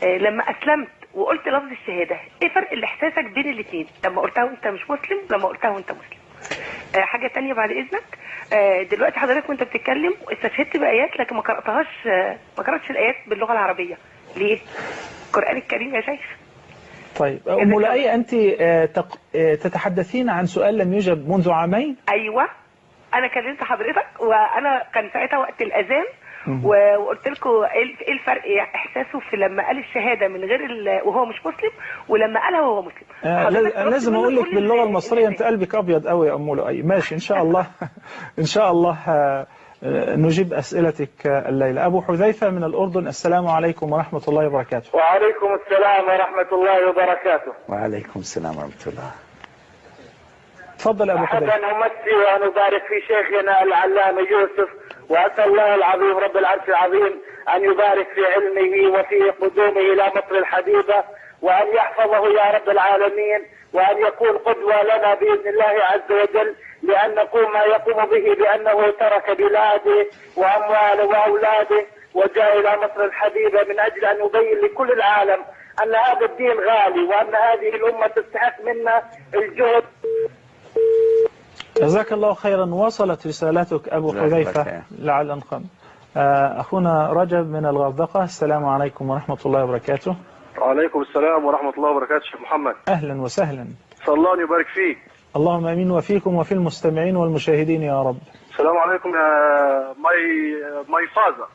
لما أسلمت وقلت لفظ الشهادة، إيه فرق إحساسك بين الاثنين؟ لما قلتها وأنت مش مسلم، لما قلتها وأنت مسلم؟ حاجة تانية بعد إذنك، دلوقتي حضرتك وأنت بتتكلم استشهدت بآيات لكن ما قرأتش الآيات باللغة العربية. ليه؟ القرآن الكريم يا شيخ. طيب أم لؤي، أنت تتحدثين عن سؤال لم يجب منذ عامين؟ أيوة، أنا كلمت حضرتك وأنا كان ساعتها وقت الأذان وقلت لكم ايه الفرق احساسه في لما قال الشهاده من غير وهو مش مسلم ولما قالها وهو مسلم. لازم اقول لك باللغه المصريه انت قلبك ابيض قوي يا ام لؤي. ماشي ان شاء الله. ان شاء الله نجيب اسئلتك الليله. ابو حذيفه من الاردن، السلام عليكم ورحمه الله وبركاته. وعليكم السلام ورحمه الله وبركاته. وعليكم السلام ورحمه الله. تفضل ابو حذيفه. أحب أن أمسي وأن أبارك في شيخنا العلامة يوسف، وأسأل الله العظيم رب العرش العظيم أن يبارك في علمه وفي قدومه إلى مصر الحبيبة وأن يحفظه يا رب العالمين، وأن يكون قدوة لنا بإذن الله عز وجل، لأن نقوم ما يقوم به بأنه ترك بلاده وأمواله وأولاده وجاء إلى مصر الحبيبة من أجل أن يبين لكل العالم أن هذا الدين غالي، وأن هذه الأمة تستحق منا الجهد. جزاك الله خيرا. وصلت رسالتك أبو حذيفة لعل أنقم. أخونا رجب من الغردقة، السلام عليكم ورحمة الله وبركاته. وعليكم السلام ورحمة الله وبركاته. شيخ محمد أهلا وسهلا. صلى الله يبارك فيك. اللهم امين وفيكم وفي المستمعين والمشاهدين يا رب. السلام عليكم يا ماي فازر.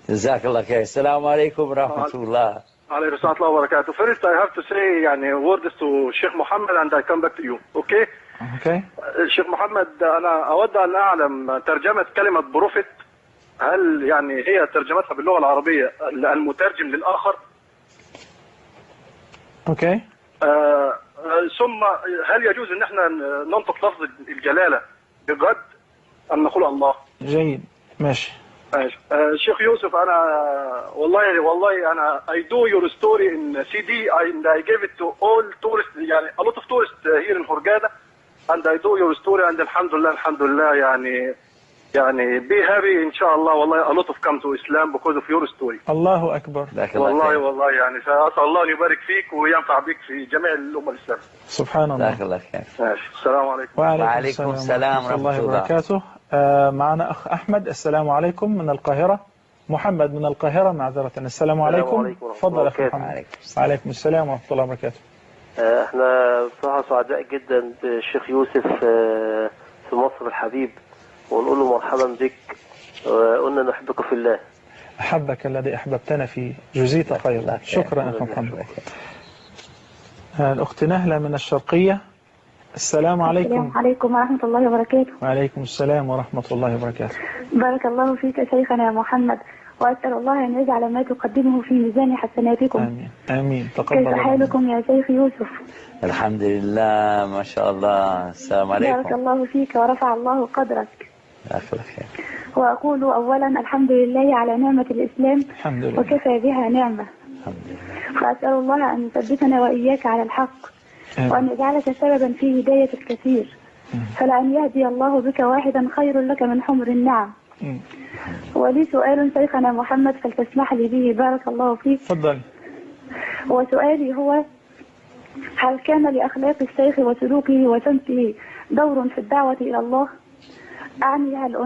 جزاك الله خير. السلام عليكم ورحمة الله. عليكم السلام ورحمة الله وبركاته. First I have to say يعني words to Sheikh Muhammad and I come back to you. Okay? Okay. Sheikh محمد، أنا أود أن أعلم ترجمة كلمة بروفيت، هل يعني هي ترجمتها باللغة العربية المترجم للآخر؟ Okay. ثم هل يجوز ان احنا ننطق لفظ الجلالة بجد ام نقول الله؟ جيد، ماشي. شيخ يوسف، انا والله انا I do your story in CD and I gave it to all tourists، يعني a lot of tourists here in Hurghada and I do your story and الحمد لله يعني be happy إن شاء الله. والله a lot of come to Islam because of your story. الله أكبر. والله يعني فأسأل الله أن يبارك فيك وينفع بك في جميع الأمة الإسلامية. سبحان الله. جزاك الله خير. السلام عليكم. وعليكم السلام ورحمة الله وبركاته. معنا أخ أحمد، السلام عليكم من القاهرة. محمد من القاهرة معذرة. السلام عليكم. تفضل أخي محمد. وعليكم السلام ورحمة الله وبركاته. احنا بصراحة سعداء جدا بالشيخ يوسف في مصر الحبيب، ونقول له مرحبا بك، وقلنا نحبك في الله. أحبك الذي أحببتنا فيه، جزيت خيرا. شكرا أخي محمد. الأخت نهلة من الشرقية، السلام عليكم. السلام عليكم ورحمة الله وبركاته. وعليكم السلام ورحمة الله وبركاته. بارك الله فيك يا شيخنا يا محمد، وأسأل الله أن يجعل ما تقدمه في ميزان حسناتكم. آمين آمين. تقبل. كيف حالكم يا شيخ يوسف؟ الحمد لله ما شاء الله. السلام عليكم. بارك الله فيك ورفع الله قدرك. جزاك خير. وأقول أولا الحمد لله على نعمة الإسلام، الحمد لله، وكفى بها نعمة. الحمد لله. وأسأل الله أن يثبتنا وإياك على الحق، وأن يجعلك سببا في هداية الكثير، فلأن يهدي الله بك واحدا خير لك من حمر النعم. ولي سؤال شيخنا محمد فلتسمح لي به، بارك الله فيك. تفضل. وسؤالي هو: هل كان لأخلاق الشيخ وسلوكه وسمته دور في الدعوة إلى الله؟ أعني هل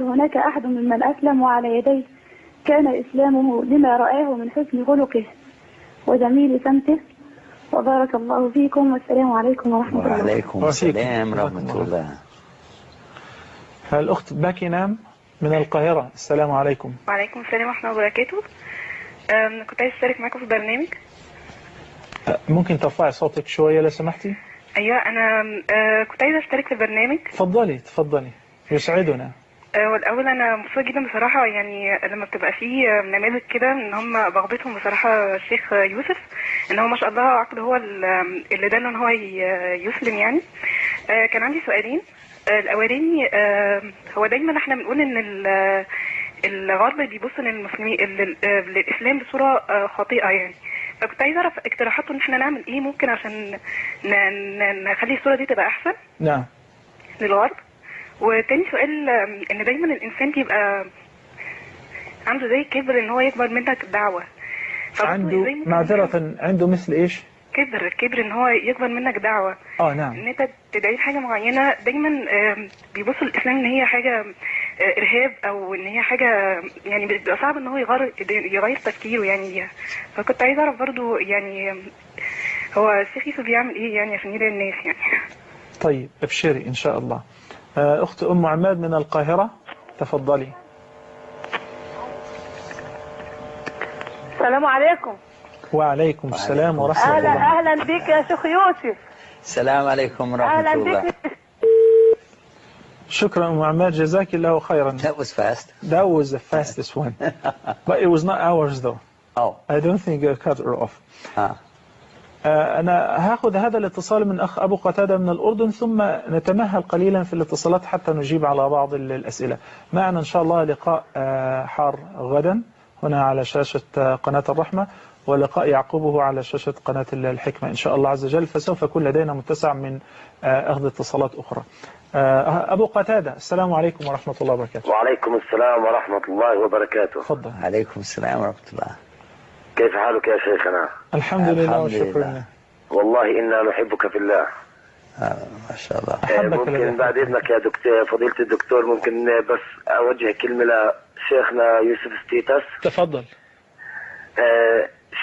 هناك أحد ممن أسلم وعلى يديه كان إسلامه لما رآه من حسن خلقه وجميل سمته؟ وبارك الله فيكم، والسلام عليكم ورحمة الله. وعليكم السلام ورحمة الله. الأخت باكينام من القاهرة، السلام عليكم. وعليكم السلام ورحمة الله وبركاته. كنت عايز أشترك معاكم في البرنامج. ممكن ترفعي صوتك شوية لو سمحتي؟ أيوة، أنا كنت عايزة أشترك في البرنامج. تفضلي، يسعدنا. والأول أنا مبسوطة جدا بصراحة، يعني لما بتبقى فيه نماذج كده إن هم بغبتهم بصراحة الشيخ يوسف، إن هو ما شاء الله عقله هو اللي دل إن هو يسلم يعني. كان عندي سؤالين. الأولاني هو دايما احنا بنقول إن الغرب بيبص للمسلمين للإسلام بصورة خاطئة يعني، فكنت عايزة أعرف اقتراحاته إن احنا نعمل إيه ممكن عشان نخلي الصورة دي تبقى أحسن. نعم. للغرب. وتاني سؤال، ان دايما الانسان بيبقى عنده زي كبر ان هو يكبر منك دعوة. عنده معذرة، عنده مثل ايش؟ كبر ان هو يكبر منك دعوة. نعم. ان انت تدعي حاجة معينة، دايما بيبص الاسلام ان هي حاجة ارهاب، او ان هي حاجة يعني بيبقى صعب ان هو يغير تفكيره يعني ليها. فكنت عايز اعرف برضو يعني هو الشيخ يوسف بيعمل ايه يعني عشان يدعي الناس يعني. طيب ابشري ان شاء الله. أخت أم عماد من القاهرة، تفضلي. السلام عليكم. وعليكم السلام ورحمة الله. أهلا بك يا شيخ يوسف. السلام عليكم ورحمة الله. أهلا بك. شكرا أم عماد، جزاك الله خيرا. That was fast. That was the fastest one. But it was not ours though. Oh. I don't think I cut her off. أنا هاخذ هذا الاتصال من أخ أبو قتادة من الأردن، ثم نتمهل قليلا في الاتصالات حتى نجيب على بعض الأسئلة. معنا إن شاء الله لقاء حار غدا هنا على شاشة قناة الرحمة، ولقاء يعقبه على شاشة قناة الحكمة إن شاء الله عز وجل، فسوف يكون لدينا متسع من أخذ اتصالات أخرى. أبو قتادة، السلام عليكم ورحمة الله وبركاته. وعليكم السلام ورحمة الله وبركاته. تفضل. عليكم السلام ورحمة الله. كيف حالك يا شيخنا؟ الحمد لله والشكر لله. والله إنا نحبك في الله. ما شاء الله. ممكن بعد إذنك يا دكتور فضيلة الدكتور ممكن بس أوجه كلمة لشيخنا يوسف ستيتس. تفضل.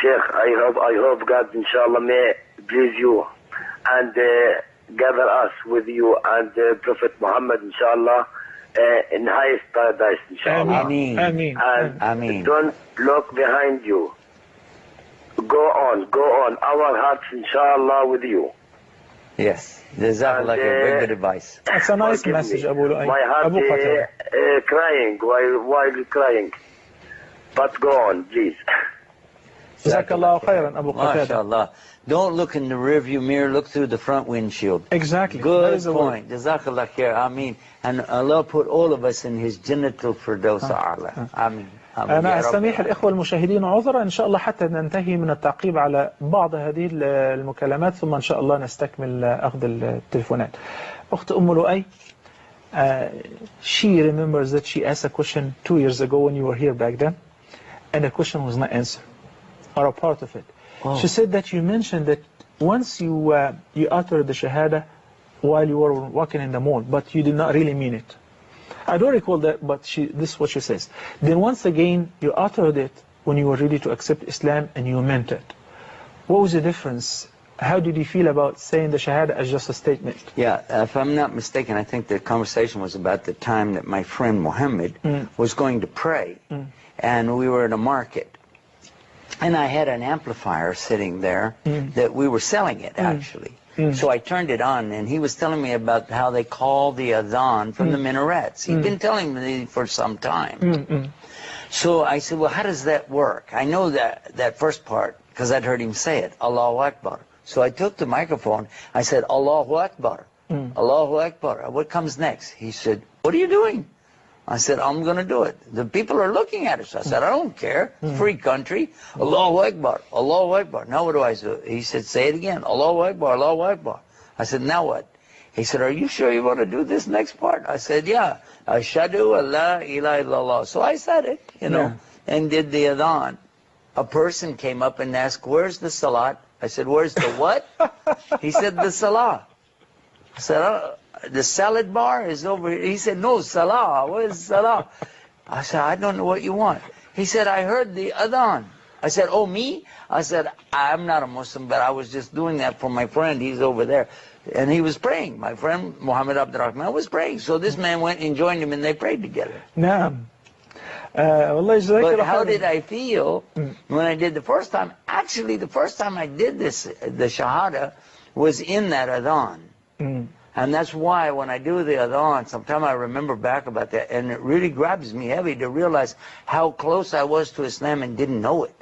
Sheikh, I hope God inshallah may please you and gather us with you and Prophet Muhammad inshallah in highest paradise inshallah. Ameen. Ameen. And Ameen. Don't look behind you. Go on. Our hearts inshallah with you. Yes. Jazakallah, very good advice. That's a nice message, Abu Lu'ay. My heart crying while crying. But go on, please. Jazakallah khairan, Abu Qatada. MashaAllah. Don't look in the rearview mirror, look through the front windshield. Exactly. Good point. Jazakallah khair. Ameen. And Allah put all of us in His Jannatul Firdaus A'la. Ameen. أنا أستميح الإخوة المشاهدين عذرا إن شاء الله حتى ننتهي من التعقيب على بعض هذه المكالمات، ثم إن شاء الله نستكمل أخذ التليفونات. أخت أم لؤي, she remembers that she asked a question 2 years ago when you were here back then, and the question was not answered, or a part of it. Oh. She said that you mentioned that once you uttered the Shahada while you were walking in the mall, but you did not really mean it. I don't recall that, but this is what she says. Then once again, you uttered it when you were ready to accept Islam and you meant it. What was the difference? How did you feel about saying the Shahada as just a statement? Yeah, if I'm not mistaken, I think the conversation was about the time that my friend Muhammad was going to pray, and we were in a market. And I had an amplifier sitting there that we were selling it, actually. So I turned it on, and he was telling me about how they call the adhan from the minarets. He'd been telling me for some time. So I said, well, how does that work? I know that first part because I'd heard him say it, Allahu Akbar. So I took the microphone. I said, Allahu Akbar, Allahu Akbar. What comes next? He said, what are you doing? I said, I'm going to do it. The people are looking at us. I said, I don't care. Free country. Allahu Akbar, Allahu Akbar. Now what do I do? He said, say it again. Allahu Akbar, Allahu Akbar. I said, now what? He said, are you sure you want to do this next part? I said, yeah. Ashhadu an la ilaha illallah. So I said it, and did the adhan. A person came up and asked, where's the salat? I said, where's the what? He said, the salah. I said, the salad bar is over here. He said, no, salah. What is salah? I said, I don't know what you want. He said, I heard the adhan. I said, oh, me? I said, I'm not a Muslim, but I was just doing that for my friend. He's over there. And he was praying. My friend, Muhammad Abdurrahman, was praying. So this man went and joined him, and they prayed together. Naam. But how did I feel when I did the first time? Actually, the first time I did this, the Shahada, was in that adhan. And that's why when I do the adhan, sometimes I remember back about that, and it really grabs me heavy to realize how close I was to Islam and didn't know it.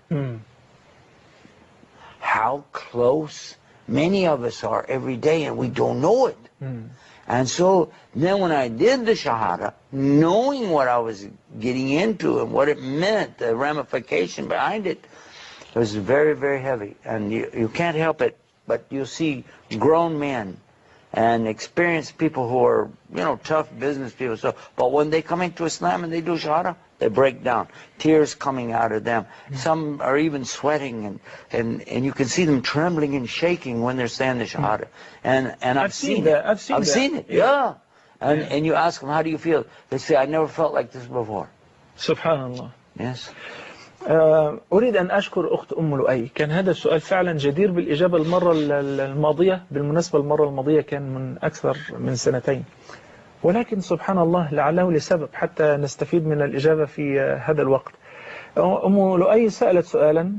How close many of us are every day, and we don't know it. And so then when I did the Shahada, knowing what I was getting into and what it meant, the ramification behind it, it was very, very heavy. And you can't help it, but you see grown men and experienced people who are, tough business people. So, but when they come into Islam and they do Shahada, they break down. Tears coming out of them. Some are even sweating, and you can see them trembling and shaking when they're saying the Shahada. And I've seen it. I've seen it, yeah. And you ask them, how do you feel? They say, I never felt like this before. Subhanallah. Yes. أريد أن أشكر أخت أم لؤي. كان هذا السؤال فعلا جدير بالإجابة المرة الماضية. بالمناسبة المرة الماضية كان من أكثر من سنتين، ولكن سبحان الله لعله لسبب حتى نستفيد من الإجابة في هذا الوقت. أم لؤي سألت سؤالا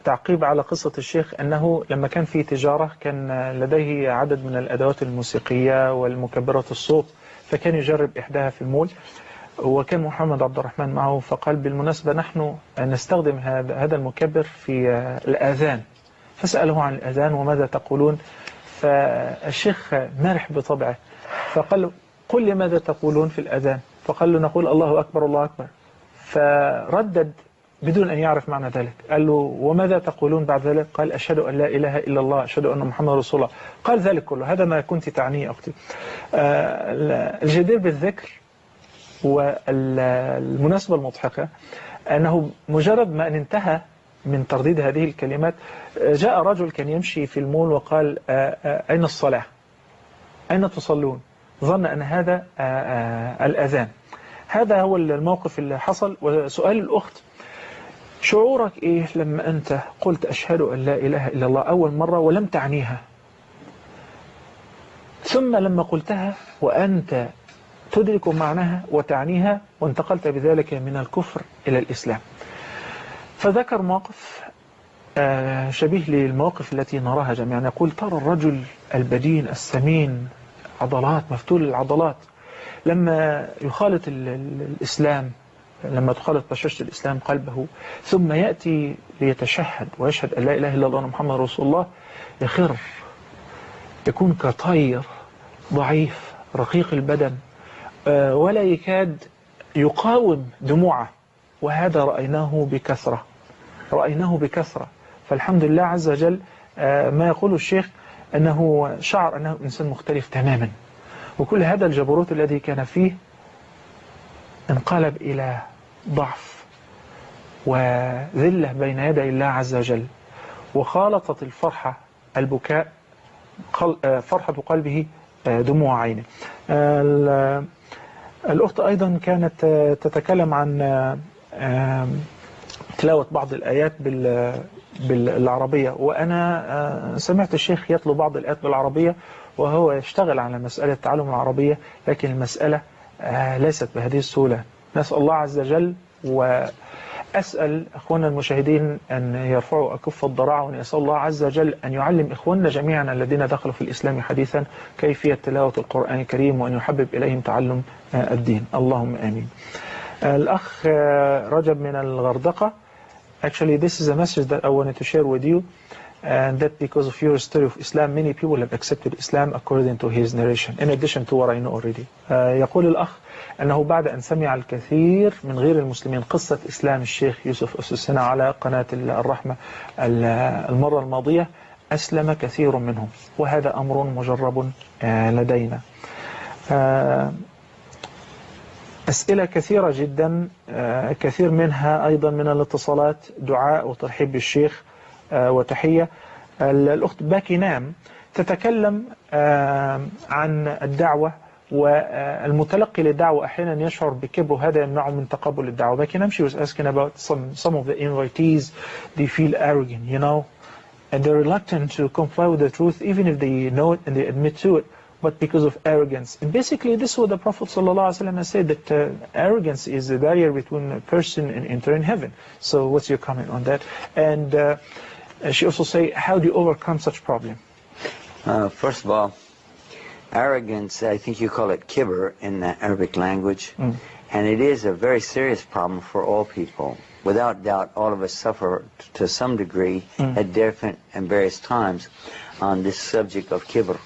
تعقيب على قصة الشيخ، أنه لما كان في تجارة كان لديه عدد من الأدوات الموسيقية والمكبرات الصوت، فكان يجرب إحداها في المول، وكان محمد عبد الرحمن معه، فقال بالمناسبة نحن نستخدم هذا المكبر في الآذان، فسأله عن الآذان وماذا تقولون، فالشيخ مرح بطبعه فقال قل لي ماذا تقولون في الآذان، فقال له نقول الله أكبر الله أكبر، فردد بدون أن يعرف معنى ذلك. قال له وماذا تقولون بعد ذلك؟ قال أشهد أن لا إله إلا الله، أشهد أن محمد رسول الله. قال ذلك كله. هذا ما كنت تعنيه أختي. الجدير بالذكر والمناسبة المضحكة أنه مجرد ما أن انتهى من ترديد هذه الكلمات جاء رجل كان يمشي في المول وقال أين الصلاة؟ أين تصلون؟ ظن أن هذا الأذان. هذا هو الموقف اللي حصل. وسؤال الأخت، شعورك إيه لما أنت قلت أشهد أن لا إله إلا الله أول مرة ولم تعنيها، ثم لما قلتها وأنت تدرك معناها وتعنيها وانتقلت بذلك من الكفر إلى الإسلام؟ فذكر موقف شبيه للمواقف التي نراها جميعا. يقول ترى الرجل البدين السمين عضلات مفتول العضلات لما يخالط الإسلام، لما تخالط بشاشة الإسلام قلبه ثم يأتي ليتشهد ويشهد أن لا إله إلا الله محمد رسول الله، يخر، يكون كطير ضعيف رقيق البدن ولا يكاد يقاوم دموعه. وهذا رأيناه بكثرة، رأيناه بكثرة. فالحمد لله عز وجل ما يقول الشيخ أنه شعر أنه إنسان مختلف تماما، وكل هذا الجبروت الذي كان فيه انقلب إلى ضعف وذلة بين يدي الله عز وجل. وخالطت الفرحة البكاء، فرحة قلبه دموع عينه. الأخت أيضا كانت تتكلم عن تلاوة بعض الآيات بالعربية، وأنا سمعت الشيخ يتلو بعض الآيات بالعربية وهو يشتغل على مسألة تعلم العربية، لكن المسألة ليست بهذه السهولة. نسأل الله عز وجل وأسأل أخواننا المشاهدين أن يرفعوا أكف الضراعة، وأن يسأل الله عز وجل أن يعلم إخواننا جميعا الذين دخلوا في الإسلام حديثا كيفية تلاوة القرآن الكريم، وأن يحبب إليهم تعلم الدين. اللهم آمين. الأخ رجب من الغردقة. Actually, this is a message that I wanted to share with you, and that because of your story of Islam, many people have accepted Islam according to his narration, in addition to what I know already. يقول الأخ أنه بعد أن سمع الكثير من غير المسلمين قصة إسلام الشيخ يوسف أسسنا على قناة الرحمة المرة الماضية، أسلم كثير منهم، وهذا أمر مجرب لدينا. أسئلة كثيرة جدا، كثير منها أيضا من الاتصالات دعاء وترحيب بالشيخ وتحية. الأخت باكي نام تتكلم عن الدعوة، والمتلقي للدعوة أحيانا يشعر بكبر، وهذا يمنعه من تقبل الدعوة. باكي نام, she was asking about some of the invitees, they feel arrogant, you know, and they're reluctant to comply with the truth even if they know it and they admit to it, but because of arrogance. And basically this is what the Prophet ﷺ has said, that arrogance is a barrier between a person and entering heaven. So what's your comment on that? And she also say, how do you overcome such problem? First of all, arrogance, I think you call it kibr in the Arabic language, and it is a very serious problem for all people. Without doubt, all of us suffer to some degree at different and various times on this subject of kibr.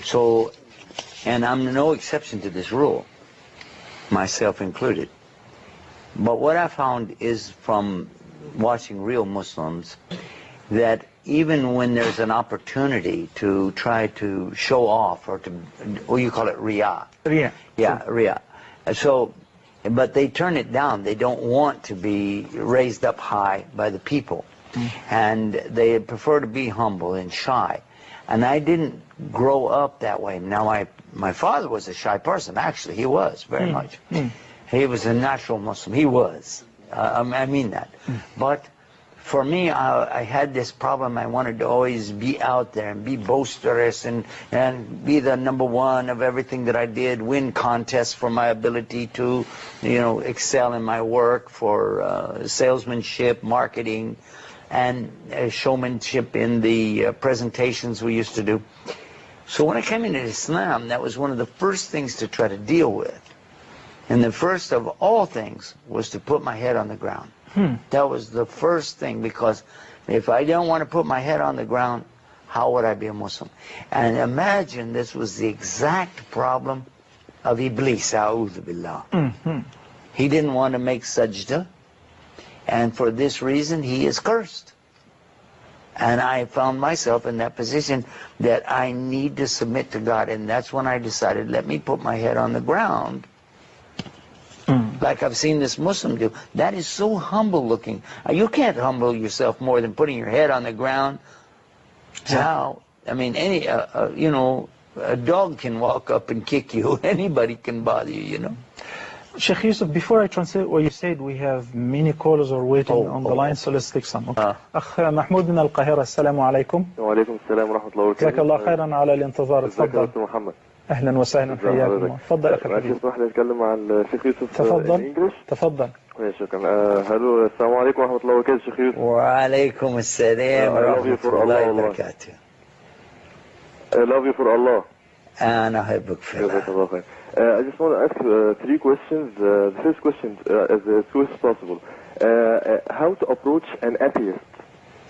So, and I'm no exception to this rule, myself included. But what I found is from watching real Muslims that even when there's an opportunity to try to show off or to, or you call it riyah. Riyah. Yeah, riyah. So, but they turn it down. They don't want to be raised up high by the people. And they prefer to be humble and shy. And I didn't grow up that way. Now, my father was a shy person. Actually, he was, very much. He was a natural Muslim. He was. I mean that. But for me, I had this problem. I wanted to always be out there and be boisterous and be the number one of everything that I did, win contests for my ability to, you know, excel in my work, for salesmanship, marketing, and showmanship in the presentations we used to do. So when I came into Islam, that was one of the first things to try to deal with. And the first of all things was to put my head on the ground. That was the first thing, because if I don't want to put my head on the ground, how would I be a Muslim? And imagine this was the exact problem of Iblis, a'udhu billah. He didn't want to make sajda. And for this reason, he is cursed. And I found myself in that position that I need to submit to God. And that's when I decided, let me put my head on the ground. Like I've seen this Muslim do. That is so humble looking. You can't humble yourself more than putting your head on the ground. How? I mean, any, you know, a dog can walk up and kick you. Anybody can bother you, you know. Sheikh Yusuf, before I translate what you said, we have many callers are waiting on the line, so let's take some. أخ محمود من القاهرة، السلام عليكم. وعليكم السلام ورحمة الله وبركاته. جزاك الله خيرا على الانتظار. تفضل. محمد. أهلا وسهلا، حياكم. تفضل أخي الحبيب. اسمح لي أتكلم مع الشيخ يوسف. تفضل. تفضل. شكرا. هلو، السلام عليكم ورحمة الله وبركاته شيخ يوسف. وعليكم السلام ورحمة الله وبركاته. I love you for Allah. أنا أحبك في الله. I just want to ask 3 questions. The first question is as soon as possible. How to approach an atheist?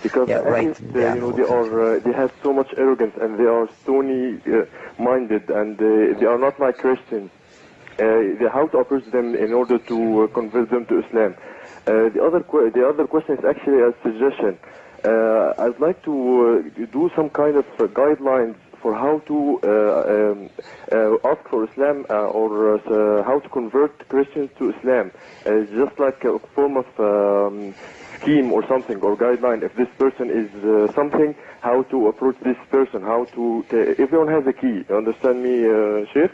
Because atheists, you know, they have so much arrogance and they are stony-minded and they are not like Christians. How to approach them in order to convert them to Islam? The other question is actually a suggestion. I'd like to do some kind of guidelines for how to ask for Islam or how to convert Christians to Islam. Just like a form of scheme or something or guideline. If this person is something, how to approach this person, how to... everyone has a key. You understand me, Sheikh?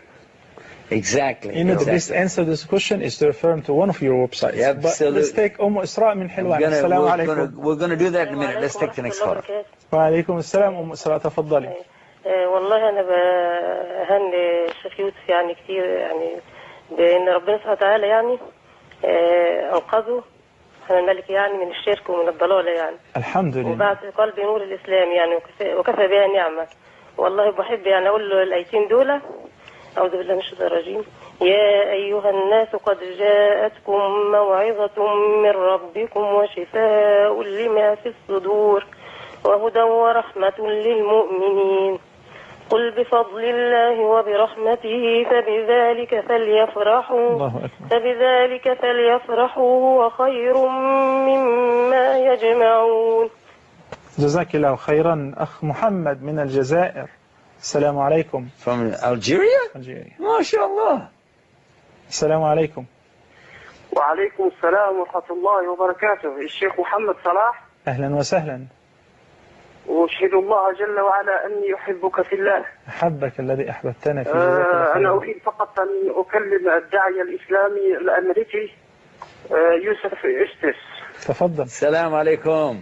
Exactly. You know, the best answer to this question is to refer to one of your websites. Yep, but let's take Isra min Hilwan. Assalamu alaikum. We're going to do that in a minute. Let's take the next caller. وعليكم السلام Isra, تفضلي. والله أنا بهني الشيخ يوسف يعني كتير يعني بأن ربنا سبحانه وتعالى يعني أنقذه سبحان الملك يعني من الشرك ومن الضلالة يعني. الحمد لله. وبعد قلبي نور الإسلام يعني وكفى بها نعمة. والله بحب يعني أقول له الآيتين دول. أعوذ بالله من الشيطان الرجيم. يا أيها الناس قد جاءتكم موعظة من ربكم وشفاء لما في الصدور وهدى ورحمة للمؤمنين. قل بفضل الله وبرحمته فبذلك فليفرحوا هو خير مما يجمعون. جزاك الله خيرا. أخ محمد من الجزائر، السلام عليكم. From Algeria? ما شاء الله. السلام عليكم. وعليكم السلام ورحمة الله وبركاته. الشيخ محمد صلاح. أهلا وسهلا. وأشهد الله جل وعلا أني أحبك في الله. أحبك الذي أحببتنا فيه. أنا أريد فقط أن أكلم الداعية الإسلامي الأمريكي يوسف إستس. تفضل. السلام عليكم.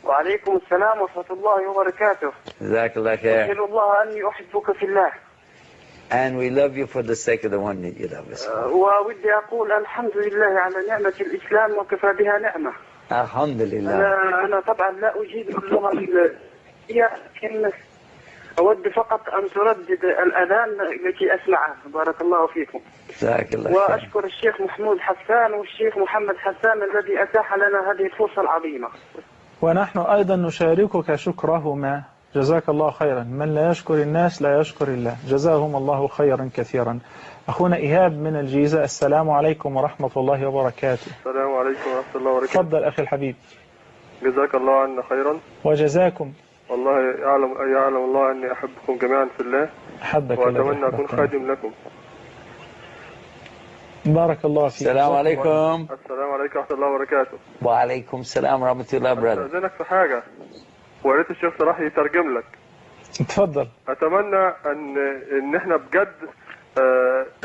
وعليكم السلام ورحمة الله وبركاته. جزاك الله خير. أشهد الله أني أحبك في الله. And we love you for the sake of the one that you love us. وودي أقول الحمد لله على نعمة الإسلام وكفى بها نعمة. الحمد لله. أنا طبعا لا أجيد اللغة الإنجليزية لكن أود فقط أن تردد الأذان التي أسمعها. بارك الله فيكم. جزاك الله خير. وأشكر الشيخ محمود حسان والشيخ محمد حسان الذي أتاح لنا هذه الفرصة العظيمة. ونحن أيضا نشاركك شكرهما. جزاك الله خيرا. من لا يشكر الناس لا يشكر الله. جزاهم الله خيرا كثيرا. أخونا إيهاب من الجيزة، السلام عليكم ورحمة الله وبركاته. السلام عليكم ورحمة الله وبركاته. تفضل أخي الحبيب. جزاك الله عنا خيرا. وجزاكم. والله يعلم الله أني أحبكم جميعا في الله. أحبك وأتمنى أكون خادم لكم. بارك الله فيك. السلام عليكم. السلام عليكم ورحمة الله وبركاته. وعليكم السلام ورحمة الله وبركاته. أستأذنك في حاجة وريت الشيخ صلاح يترجم لك. اتفضل. أتمنى إن إحنا بجد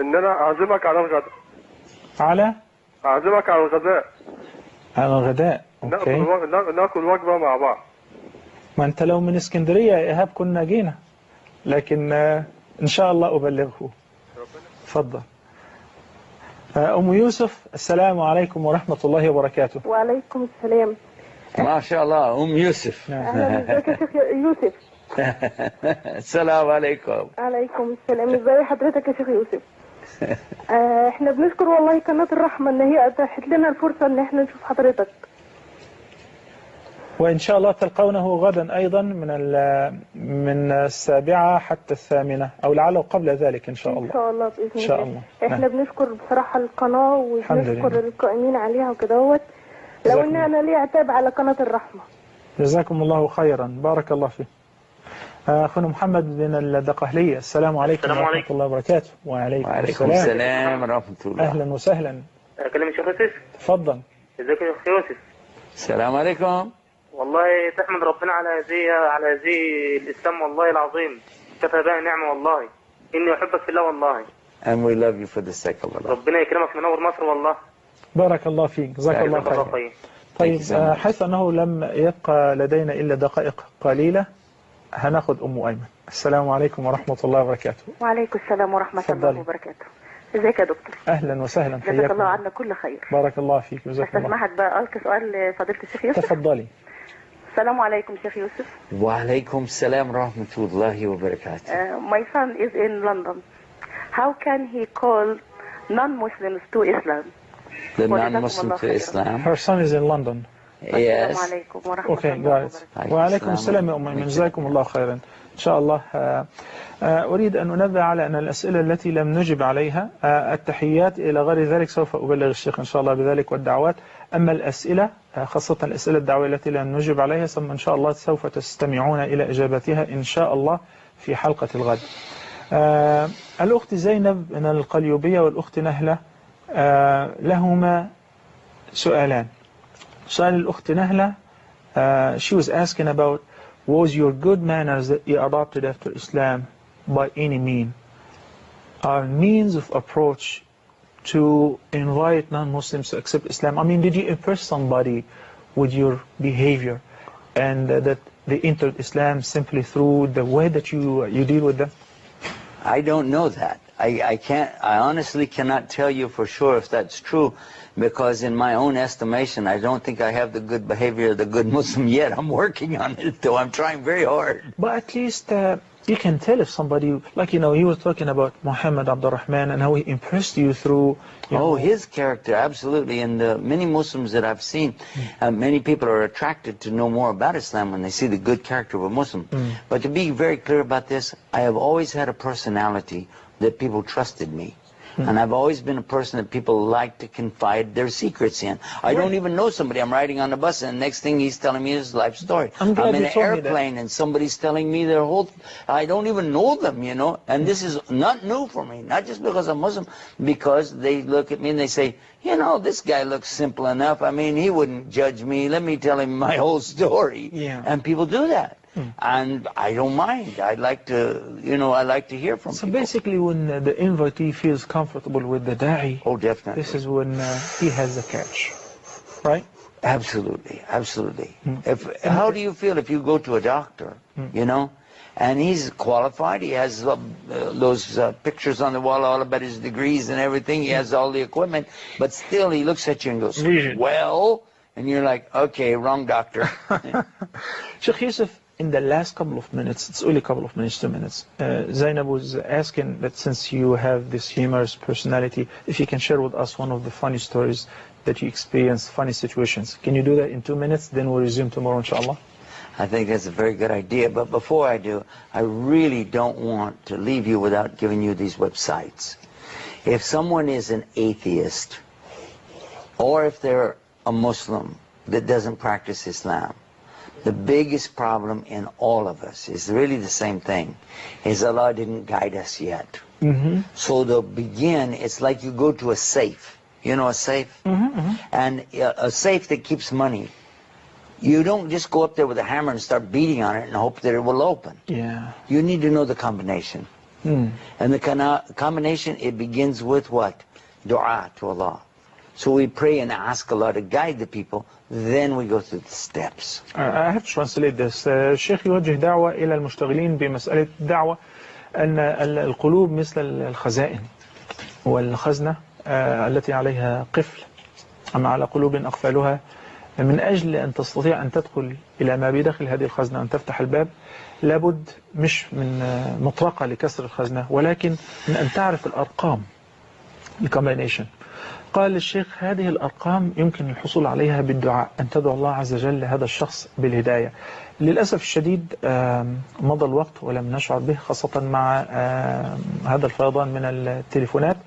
إن أنا أعزمك على الغداء. أعزمك على الغداء. على الغداء. أوكي. ناكل وجبة مع بعض. ما أنت لو من اسكندرية يا إيهاب كنا جينا، لكن إن شاء الله أبلغه. تفضل. أم يوسف، السلام عليكم ورحمة الله وبركاته. وعليكم السلام. ما شاء الله أم يوسف. أهلا بك يا شيخ يوسف. السلام عليكم. عليكم السلام. ازاي حضرتك يا شيخ يوسف؟ احنا بنشكر والله قناة الرحمة ان هي اتاحت لنا الفرصة ان احنا نشوف حضرتك. وإن شاء الله تلقونه غدا أيضا من 7 حتى 8 أو لعله قبل ذلك إن شاء الله. إن شاء الله بإذن الله. إن شاء الله. احنا بنشكر بصراحة القناة وبنشكر القائمين عليها وكدهوت. لو ان انا ليه اتابع على قناة الرحمة. جزاكم الله خيرا، بارك الله فيك. أخونا محمد من الدقهلية، السلام عليكم ورحمة الله وبركاته. وعليكم السلام ورحمة الله. أهلا وسهلا. أكلم الشيخ يوسف. تفضل. ازيك يا شيخ يوسف؟ السلام عليكم. والله تحمد ربنا على هذه الإسلام والله العظيم، كفى بها نعمة والله، إني أحبك في الله والله. And we love you for the sake of Allah. ربنا يكرمك، منور مصر والله. بارك الله فيك، جزاك الله خير. طيب حيث أنه لم يبقى لدينا إلا دقائق قليلة هناخد أم أيمن. السلام عليكم ورحمة الله وبركاته. وعليكم السلام ورحمة الله وبركاته. ازيك يا دكتور؟ أهلا وسهلا، جزاك الله عنا كل خير. بارك الله فيك، جزاك الله. استسمحك بقى ألقي سؤال لفضيلة الشيخ يوسف. تفضلي. السلام عليكم شيخ يوسف. وعليكم السلام ورحمة الله وبركاته. My son is in London. How can he call non-Muslims to Islam? The non-Muslim to Islam. Her son is in London. Yes. Okay, got it. وعليكم السلام يا أم أيمن، جزاكم الله خيرا. إن شاء الله. أريد أن أنبه على أن الأسئلة التي لم نجب عليها التحيات إلى غير ذلك سوف أبلغ الشيخ إن شاء الله بذلك والدعوات. أما الأسئلة خاصة الأسئلة الدعوية التي لم نجب عليها ثم إن شاء الله سوف تستمعون إلى إجابتها إن شاء الله في حلقة الغد. الأخت زينب من القليوبية والأخت نهلة لهما سؤالان. سؤال الأخت نهلة she was asking about was your good manners that you adopted after Islam by any mean are means of approach to invite non-Muslims to accept Islam? I mean, did you impress somebody with your behavior and that they entered Islam simply through the way that you deal with them? I don't know that. I honestly cannot tell you for sure if that's true, because in my own estimation, I don't think I have the good behavior of the good Muslim yet. I'm working on it, though. I'm trying very hard. But at least you can tell if somebody, like, you were talking about Muhammad Abdurrahman and how he impressed you through... his character, absolutely. And many Muslims that I've seen, many people are attracted to know more about Islam when they see the good character of a Muslim. But to be very clear about this, I have always had a personality that people trusted me. And I've always been a person that people like to confide their secrets in. I don't even know somebody. I'm riding on the bus and the next thing he's telling me is his life story. I'm in an airplane and somebody's telling me their whole... I don't even know them, And this is not new for me. Not just because I'm Muslim. Because they look at me and they say, this guy looks simple enough. I mean, he wouldn't judge me. Let me tell him my whole story. And people do that. And I don't mind. I like to, I like to hear from people. So basically when the invitee feels comfortable with the da'i, definitely. This is when he has the catch, right? Absolutely, absolutely. How do you feel if you go to a doctor, and he's qualified, he has those pictures on the wall all about his degrees and everything, he has all the equipment, but still he looks at you and goes, well, and you're like, okay, wrong doctor. Sheikh Yusuf, in the last couple of minutes, it's only a couple of minutes, 2 minutes, Zainab was asking that since you have this humorous personality, if you can share with us one of the funny stories that you experienced, funny situations. Can you do that in 2 minutes? Then we'll resume tomorrow, inshallah. I think that's a very good idea. But before I do, I really don't want to leave you without giving you these websites. If someone is an atheist, or if they're a Muslim that doesn't practice Islam, the biggest problem in all of us is really the same thing, is Allah didn't guide us yet. So to begin, it's like you go to a safe. You know a safe? And a safe that keeps money. You don't just go up there with a hammer and start beating on it and hope that it will open. You need to know the combination. And the combination, it begins with what? Dua to Allah. So we pray and ask Allah to guide the people, then we go through the steps. I have to translate this. الشيخ يوجه دعوة إلى المشتغلين بمسألة الدعوة أن القلوب مثل الخزائن والخزنة التي عليها قفل، أما على قلوب أقفالها. من أجل أن تستطيع أن تدخل إلى ما بداخل هذه الخزنة، أن تفتح الباب، لابد مش من مطرقة لكسر الخزنة، ولكن من أن تعرف الأرقام، الكومبينيشن. قال الشيخ هذه الأرقام يمكن الحصول عليها بالدعاء، أن تدعو الله عز وجل لهذا الشخص بالهداية. للأسف الشديد مضى الوقت ولم نشعر به، خاصة مع هذا الفيضان من التليفونات،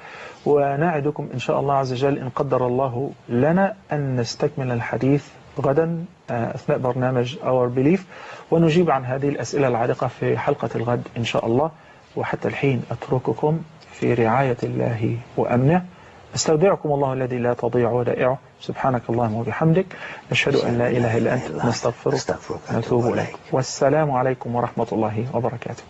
ونعدكم إن شاء الله عز وجل إن قدر الله لنا أن نستكمل الحديث غدا أثناء برنامج Our Belief، ونجيب عن هذه الأسئلة العالقة في حلقة الغد إن شاء الله. وحتى الحين أترككم في رعاية الله وأمنه. استودعكم الله الذي لا تضيع ودائعه. سبحانك اللهم وبحمدك، نشهد أن لا إله إلا أنت، نستغفرك ونتوب إليك. والسلام عليكم ورحمة الله وبركاته.